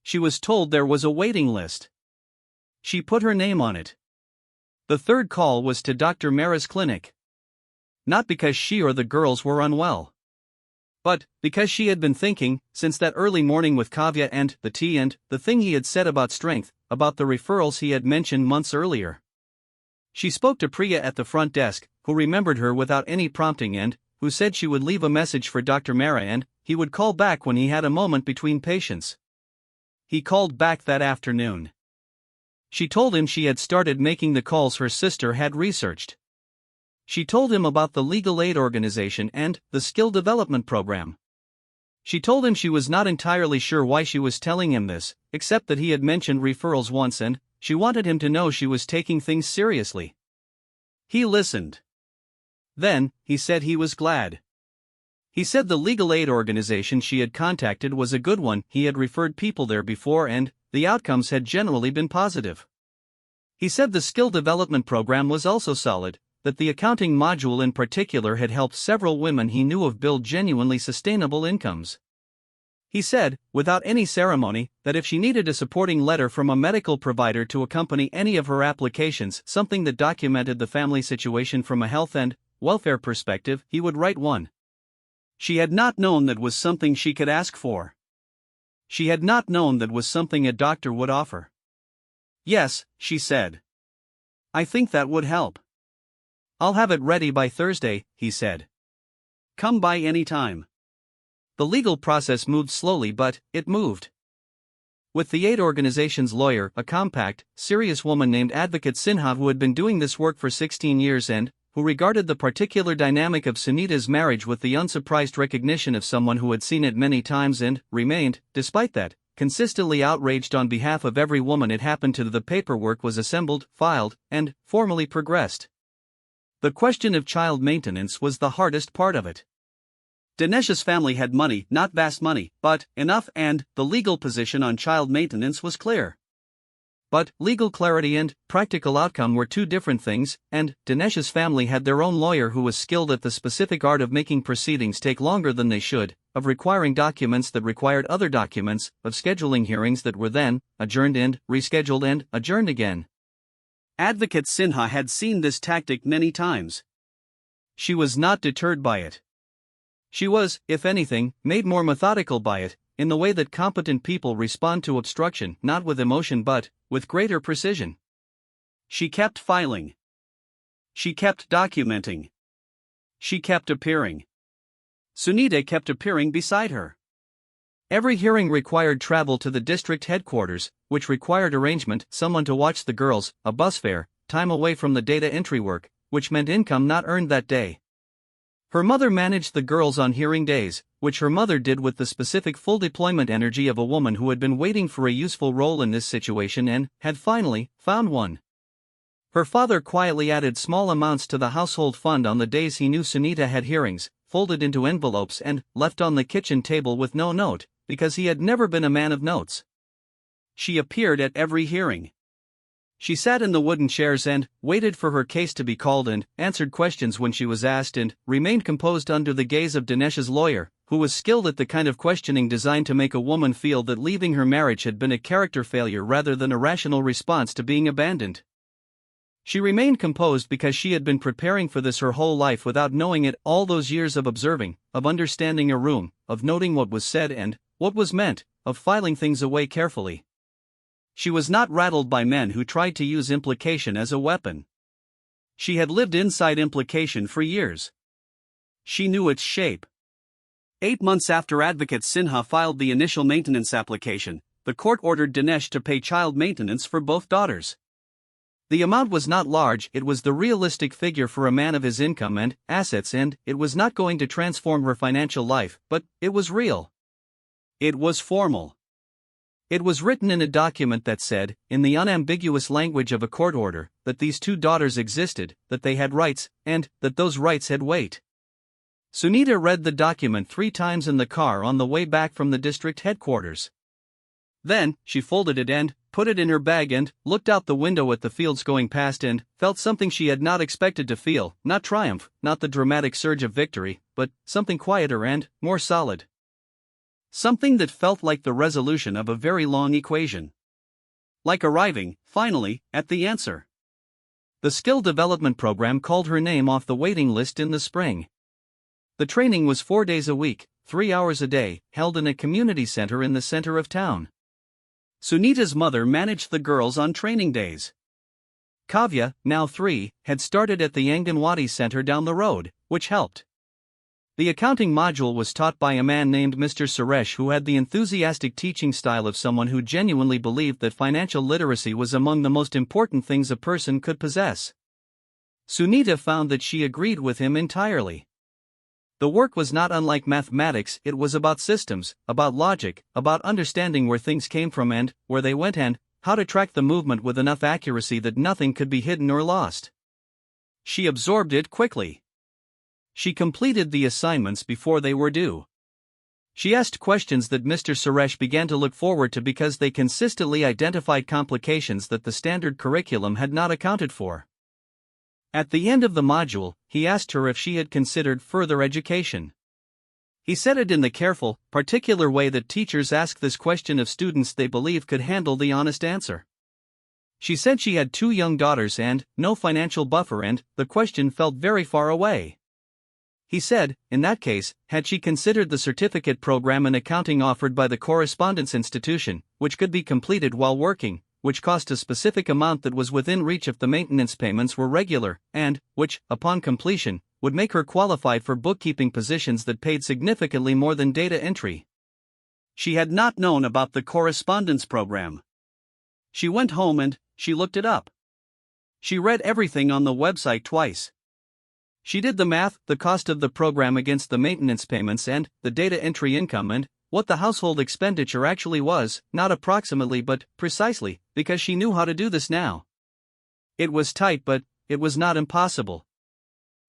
She was told there was a waiting list. She put her name on it. The third call was to Dr. Mehra's clinic. Not because she or the girls were unwell, but because she had been thinking, since that early morning with Kavya and the tea and the thing he had said about strength, about the referrals he had mentioned months earlier. She spoke to Priya at the front desk, who remembered her without any prompting and who said she would leave a message for Dr. Mehra and he would call back when he had a moment between patients. He called back that afternoon. She told him she had started making the calls her sister had researched. She told him about the legal aid organization and the skill development program. She told him she was not entirely sure why she was telling him this, except that he had mentioned referrals once and she wanted him to know she was taking things seriously. He listened. Then, he said he was glad. He said the legal aid organization she had contacted was a good one, he had referred people there before and the outcomes had generally been positive. He said the skill development program was also solid, that the accounting module in particular had helped several women he knew of build genuinely sustainable incomes. He said, without any ceremony, that if she needed a supporting letter from a medical provider to accompany any of her applications, something that documented the family situation from a health and welfare perspective, he would write one. She had not known that was something she could ask for. She had not known that was something a doctor would offer. Yes, she said. I think that would help. I'll have it ready by Thursday, he said. Come by any time. The legal process moved slowly, but it moved. With the aid organization's lawyer, a compact, serious woman named Advocate Sinha who had been doing this work for 16 years and who regarded the particular dynamic of Sunita's marriage with the unsurprised recognition of someone who had seen it many times and remained, despite that, consistently outraged on behalf of every woman it happened to. The paperwork was assembled, filed, and formally progressed. The question of child maintenance was the hardest part of it. Dinesh's family had money, not vast money, but enough, and the legal position on child maintenance was clear. But legal clarity and practical outcome were two different things, and Dinesh's family had their own lawyer who was skilled at the specific art of making proceedings take longer than they should, of requiring documents that required other documents, of scheduling hearings that were then adjourned and rescheduled and adjourned again. Advocate Sinha had seen this tactic many times. She was not deterred by it. She was, if anything, made more methodical by it, in the way that competent people respond to obstruction, not with emotion but with greater precision. She kept filing. She kept documenting. She kept appearing. Sunita kept appearing beside her. Every hearing required travel to the district headquarters, which required arrangement, someone to watch the girls, a bus fare, time away from the data entry work, which meant income not earned that day. Her mother managed the girls on hearing days, which her mother did with the specific full deployment energy of a woman who had been waiting for a useful role in this situation and had finally found one. Her father quietly added small amounts to the household fund on the days he knew Sunita had hearings, folded into envelopes and left on the kitchen table with no note, because he had never been a man of notes. She appeared at every hearing. She sat in the wooden chairs and waited for her case to be called and answered questions when she was asked and remained composed under the gaze of Dinesh's lawyer, who was skilled at the kind of questioning designed to make a woman feel that leaving her marriage had been a character failure rather than a rational response to being abandoned. She remained composed because she had been preparing for this her whole life without knowing it, all those years of observing, of understanding a room, of noting what was said and what was meant, of filing things away carefully. She was not rattled by men who tried to use implication as a weapon. She had lived inside implication for years. She knew its shape. 8 months after Advocate Sinha filed the initial maintenance application, the court ordered Dinesh to pay child maintenance for both daughters. The amount was not large, it was the realistic figure for a man of his income and assets, and it was not going to transform her financial life, but it was real. It was formal. It was written in a document that said, in the unambiguous language of a court order, that these two daughters existed, that they had rights, and that those rights had weight. Sunita read the document 3 times in the car on the way back from the district headquarters. Then, she folded it and put it in her bag and looked out the window at the fields going past and felt something she had not expected to feel, not triumph, not the dramatic surge of victory, but something quieter and more solid. Something that felt like the resolution of a very long equation. Like arriving, finally, at the answer. The skill development program called her name off the waiting list in the spring. The training was 4 days a week, 3 hours a day, held in a community center in the center of town. Sunita's mother managed the girls on training days. Kavya, now 3, had started at the Anganwadi center down the road, which helped. The accounting module was taught by a man named Mr. Suresh who had the enthusiastic teaching style of someone who genuinely believed that financial literacy was among the most important things a person could possess. Sunita found that she agreed with him entirely. The work was not unlike mathematics, it was about systems, about logic, about understanding where things came from and where they went and how to track the movement with enough accuracy that nothing could be hidden or lost. She absorbed it quickly. She completed the assignments before they were due. She asked questions that Mr. Suresh began to look forward to because they consistently identified complications that the standard curriculum had not accounted for. At the end of the module, he asked her if she had considered further education. He said it in the careful, particular way that teachers ask this question of students they believe could handle the honest answer. She said she had 2 young daughters and no financial buffer, and the question felt very far away. He said, in that case, had she considered the certificate program in accounting offered by the correspondence institution, which could be completed while working, which cost a specific amount that was within reach if the maintenance payments were regular, and, which, upon completion, would make her qualified for bookkeeping positions that paid significantly more than data entry. She had not known about the correspondence program. She went home and she looked it up. She read everything on the website twice. She did the math, the cost of the program against the maintenance payments and the data entry income, and what the household expenditure actually was, not approximately but precisely, because she knew how to do this now. It was tight, but it was not impossible.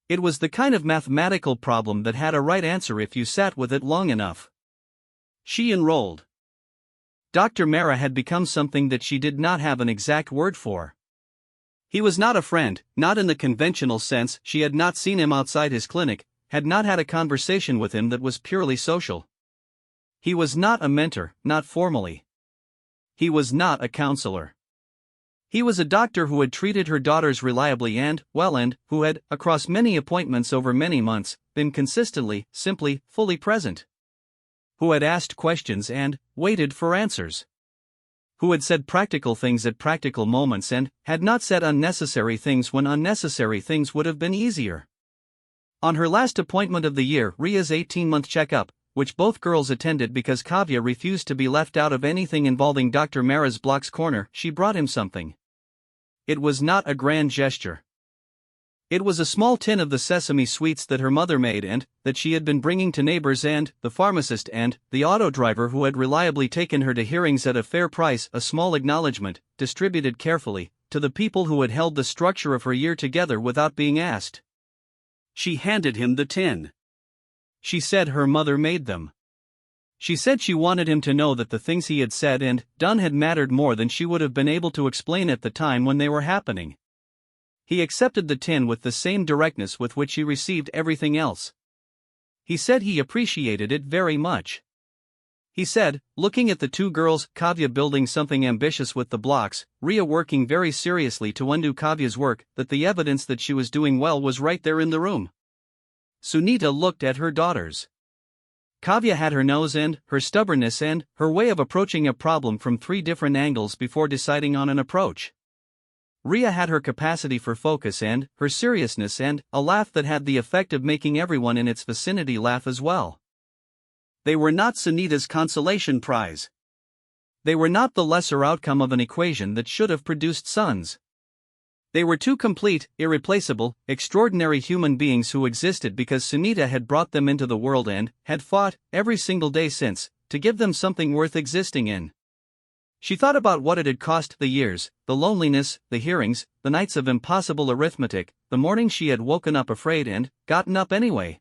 It was the kind of mathematical problem that had a right answer if you sat with it long enough. She enrolled. Dr. Mara had become something that she did not have an exact word for. He was not a friend, not in the conventional sense. She had not seen him outside his clinic, had not had a conversation with him that was purely social. He was not a mentor, not formally. He was not a counselor. He was a doctor who had treated her daughters reliably and, well, and who had, across many appointments over many months, been consistently, simply, fully present. Who had asked questions and waited for answers. Who had said practical things at practical moments and had not said unnecessary things when unnecessary things would have been easier. On her last appointment of the year, Ria's 18-month checkup, which both girls attended because Kavya refused to be left out of anything involving Dr. Mara's Block's Corner, she brought him something. It was not a grand gesture. It was a small tin of the sesame sweets that her mother made and that she had been bringing to neighbors and the pharmacist and the auto driver who had reliably taken her to hearings at a fair price, a small acknowledgement, distributed carefully, to the people who had held the structure of her year together without being asked. She handed him the tin. She said her mother made them. She said she wanted him to know that the things he had said and done had mattered more than she would have been able to explain at the time when they were happening. He accepted the tin with the same directness with which he received everything else. He said he appreciated it very much. He said, looking at the two girls, Kavya building something ambitious with the blocks, Ria working very seriously to undo Kavya's work, that the evidence that she was doing well was right there in the room. Sunita looked at her daughters. Kavya had her nose and her stubbornness and her way of approaching a problem from 3 different angles before deciding on an approach. Ria had her capacity for focus and her seriousness and a laugh that had the effect of making everyone in its vicinity laugh as well. They were not Sunita's consolation prize. They were not the lesser outcome of an equation that should have produced sons. They were 2 complete, irreplaceable, extraordinary human beings who existed because Sunita had brought them into the world and had fought, every single day since, to give them something worth existing in. She thought about what it had cost, the years, the loneliness, the hearings, the nights of impossible arithmetic, the mornings she had woken up afraid and gotten up anyway.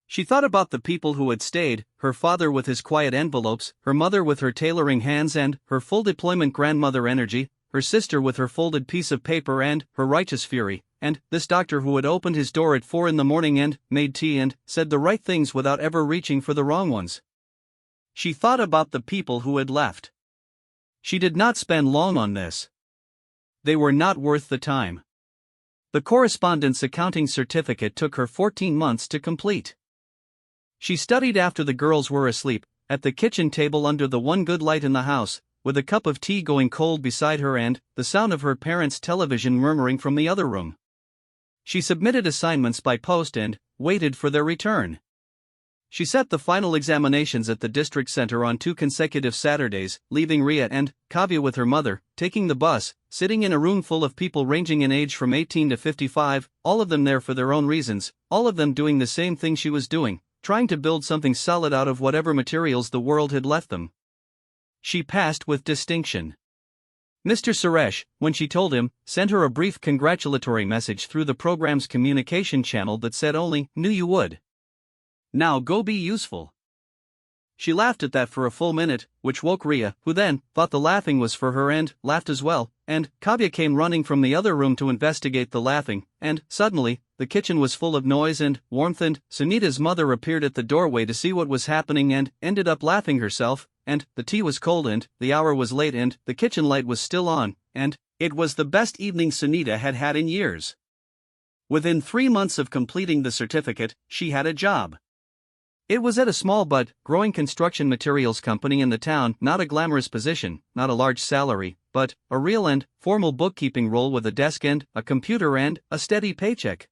She thought about the people who had stayed, her father with his quiet envelopes, her mother with her tailoring hands and her full deployment grandmother energy, her sister with her folded piece of paper and her righteous fury, and this doctor who had opened his door at 4 a.m. and made tea and said the right things without ever reaching for the wrong ones. She thought about the people who had left. She did not spend long on this. They were not worth the time. The correspondence accounting certificate took her 14 months to complete. She studied after the girls were asleep, at the kitchen table under the one good light in the house, with a cup of tea going cold beside her and the sound of her parents' television murmuring from the other room. She submitted assignments by post and waited for their return. She sat the final examinations at the district center on 2 consecutive Saturdays, leaving Ria and Kavya with her mother, taking the bus, sitting in a room full of people ranging in age from 18 to 55, all of them there for their own reasons, all of them doing the same thing she was doing, trying to build something solid out of whatever materials the world had left them. She passed with distinction. Mr. Suresh, when she told him, sent her a brief congratulatory message through the program's communication channel that said only, "Knew you would. Now go be useful." She laughed at that for a full minute, which woke Ria, who then thought the laughing was for her and laughed as well, and Kavya came running from the other room to investigate the laughing, and suddenly, the kitchen was full of noise and warmth and Sunita's mother appeared at the doorway to see what was happening and ended up laughing herself, and the tea was cold and the hour was late and the kitchen light was still on, and it was the best evening Sunita had had in years. Within 3 months of completing the certificate, she had a job. It was at a small but growing construction materials company in the town, not a glamorous position, not a large salary, but a real and formal bookkeeping role with a desk and a computer and a steady paycheck.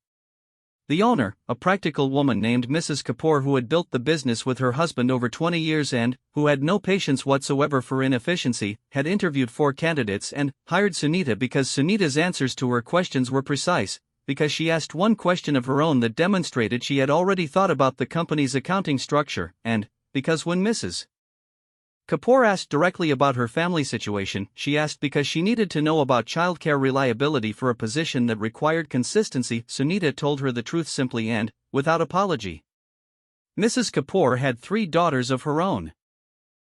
The owner, a practical woman named Mrs. Kapoor who had built the business with her husband over 20 years and who had no patience whatsoever for inefficiency, had interviewed 4 candidates and hired Sunita because Sunita's answers to her questions were precise, because she asked one question of her own that demonstrated she had already thought about the company's accounting structure, and because when Mrs. Kapoor asked directly about her family situation, she asked because she needed to know about childcare reliability for a position that required consistency. Sunita told her the truth simply and without apology. Mrs. Kapoor had 3 daughters of her own.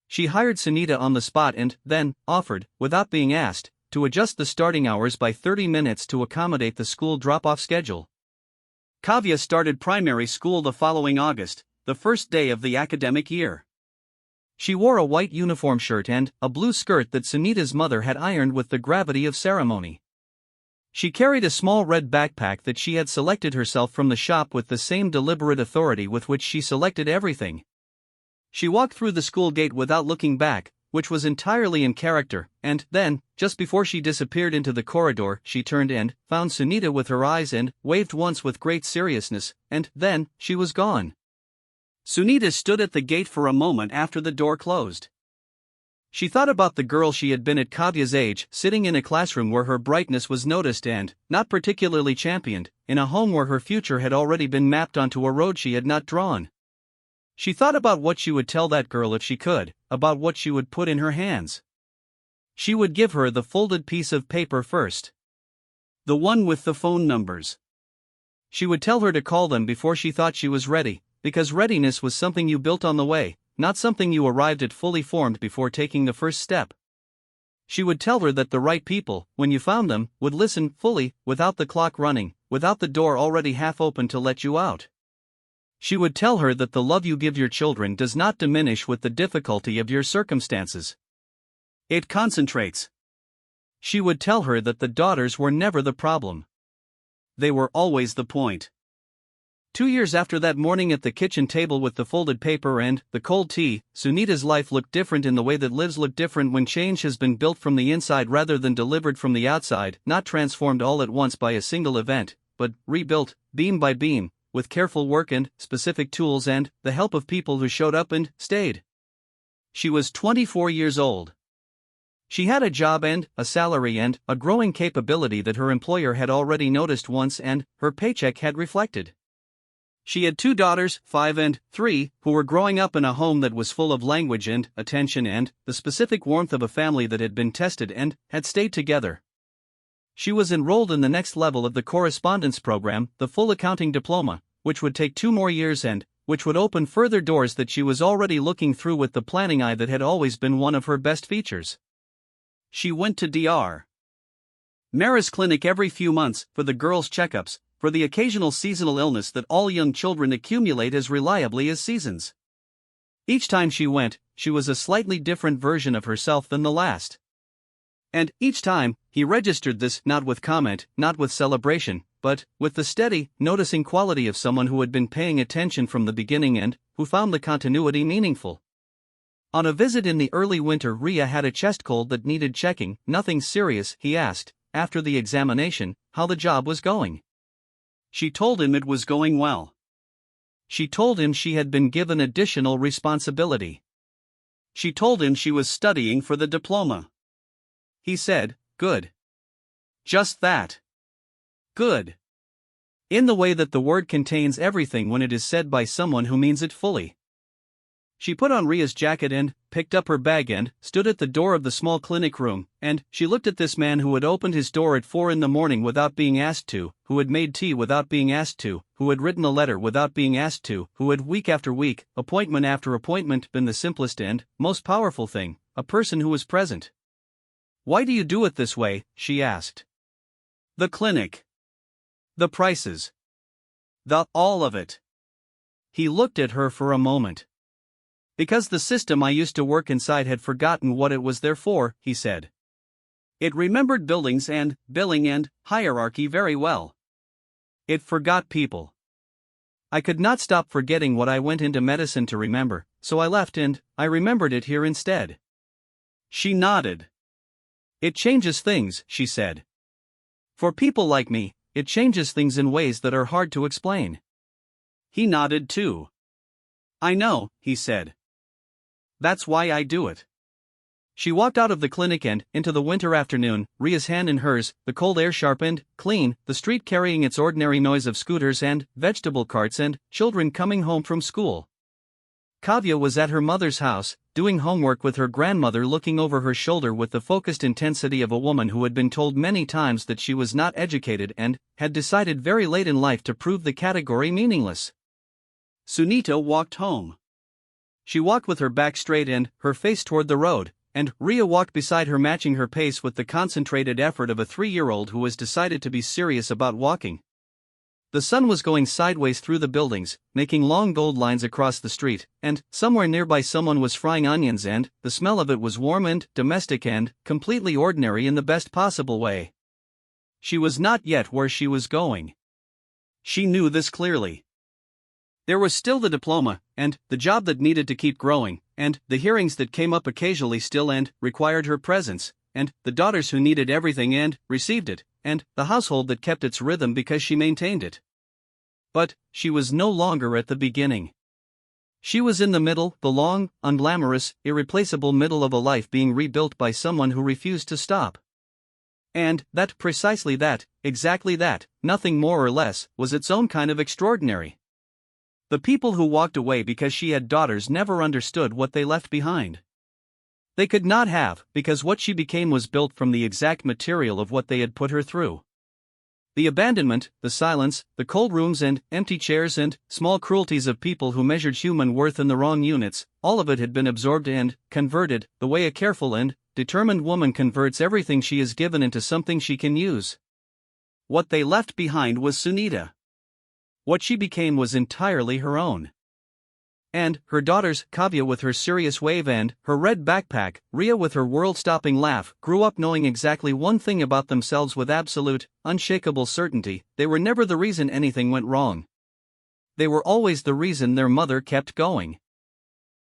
She hired Sunita on the spot and then offered, without being asked, to adjust the starting hours by 30 minutes to accommodate the school drop-off schedule. Kavya started primary school the following August, the first day of the academic year. She wore a white uniform shirt and a blue skirt that Sunita's mother had ironed with the gravity of ceremony. She carried a small red backpack that she had selected herself from the shop with the same deliberate authority with which she selected everything. She walked through the school gate without looking back, which was entirely in character, and then, just before she disappeared into the corridor, she turned and found Sunita with her eyes and waved once with great seriousness, and then she was gone. Sunita stood at the gate for a moment after the door closed. She thought about the girl she had been at Kavya's age, sitting in a classroom where her brightness was noticed and not particularly championed, in a home where her future had already been mapped onto a road she had not drawn. She thought about what she would tell that girl if she could, about what she would put in her hands. She would give her the folded piece of paper first. The one with the phone numbers. She would tell her to call them before she thought she was ready, because readiness was something you built on the way, not something you arrived at fully formed before taking the first step. She would tell her that the right people, when you found them, would listen fully, without the clock running, without the door already half open to let you out. She would tell her that the love you give your children does not diminish with the difficulty of your circumstances. It concentrates. She would tell her that the daughters were never the problem. They were always the point. 2 years after that morning at the kitchen table with the folded paper and the cold tea, Sunita's life looked different in the way that lives look different when change has been built from the inside rather than delivered from the outside, not transformed all at once by a single event, but rebuilt, beam by beam, with careful work and specific tools and the help of people who showed up and stayed. She was 24 years old. She had a job and a salary and a growing capability that her employer had already noticed once and her paycheck had reflected. She had 2 daughters, 5 and 3, who were growing up in a home that was full of language and attention and the specific warmth of a family that had been tested and had stayed together. She was enrolled in the next level of the correspondence program, the full accounting diploma, which would take 2 more years and which would open further doors that she was already looking through with the planning eye that had always been one of her best features. She went to Dr. Mara's clinic every few months for the girls' checkups, for the occasional seasonal illness that all young children accumulate as reliably as seasons. Each time she went, she was a slightly different version of herself than the last. And each time, he registered this not with comment, not with celebration, but with the steady, noticing quality of someone who had been paying attention from the beginning and who found the continuity meaningful. On a visit in the early winter, Ria had a chest cold that needed checking, nothing serious. He asked, after the examination, how the job was going. She told him it was going well. She told him she had been given additional responsibility. She told him she was studying for the diploma. He said, "Good." Just that. Good. In the way that the word contains everything when it is said by someone who means it fully. She put on Ria's jacket and picked up her bag and stood at the door of the small clinic room, and she looked at this man who had opened his door at 4 a.m. without being asked to, who had made tea without being asked to, who had written a letter without being asked to, who had week after week, appointment after appointment been the simplest and most powerful thing, a person who was present. "Why do you do it this way?" she asked. "The clinic. The prices. All of it." He looked at her for a moment. "Because the system I used to work inside had forgotten what it was there for," he said. "It remembered buildings and billing and hierarchy very well. It forgot people. I could not stop forgetting what I went into medicine to remember, so I left and I remembered it here instead." She nodded. It changes things, she said. For people like me, it changes things in ways that are hard to explain. He nodded too. I know, he said. That's why I do it. She walked out of the clinic and, into the winter afternoon, Ria's hand in hers, the cold air sharpened, clean, the street carrying its ordinary noise of scooters and vegetable carts and children coming home from school. Kavya was at her mother's house, doing homework with her grandmother, looking over her shoulder with the focused intensity of a woman who had been told many times that she was not educated and had decided very late in life to prove the category meaningless. Sunita walked home. She walked with her back straight and her face toward the road, and Ria walked beside her, matching her pace with the concentrated effort of a 3-year-old who has decided to be serious about walking. The sun was going sideways through the buildings, making long gold lines across the street, and somewhere nearby someone was frying onions, and the smell of it was warm and domestic and completely ordinary in the best possible way. She was not yet where she was going. She knew this clearly. There was still the diploma, and the job that needed to keep growing, and the hearings that came up occasionally still and required her presence, and the daughters who needed everything and received it, and the household that kept its rhythm because she maintained it. But she was no longer at the beginning. She was in the middle, the long, unglamorous, irreplaceable middle of a life being rebuilt by someone who refused to stop. And that, precisely that, exactly that, nothing more or less, was its own kind of extraordinary. The people who walked away because she had daughters never understood what they left behind. They could not have, because what she became was built from the exact material of what they had put her through. The abandonment, the silence, the cold rooms and empty chairs and small cruelties of people who measured human worth in the wrong units, all of it had been absorbed and converted, the way a careful and determined woman converts everything she is given into something she can use. What they left behind was Sunita. What she became was entirely her own. And her daughters, Kavya with her serious wave and her red backpack, Ria with her world-stopping laugh, grew up knowing exactly one thing about themselves with absolute, unshakable certainty: they were never the reason anything went wrong. They were always the reason their mother kept going.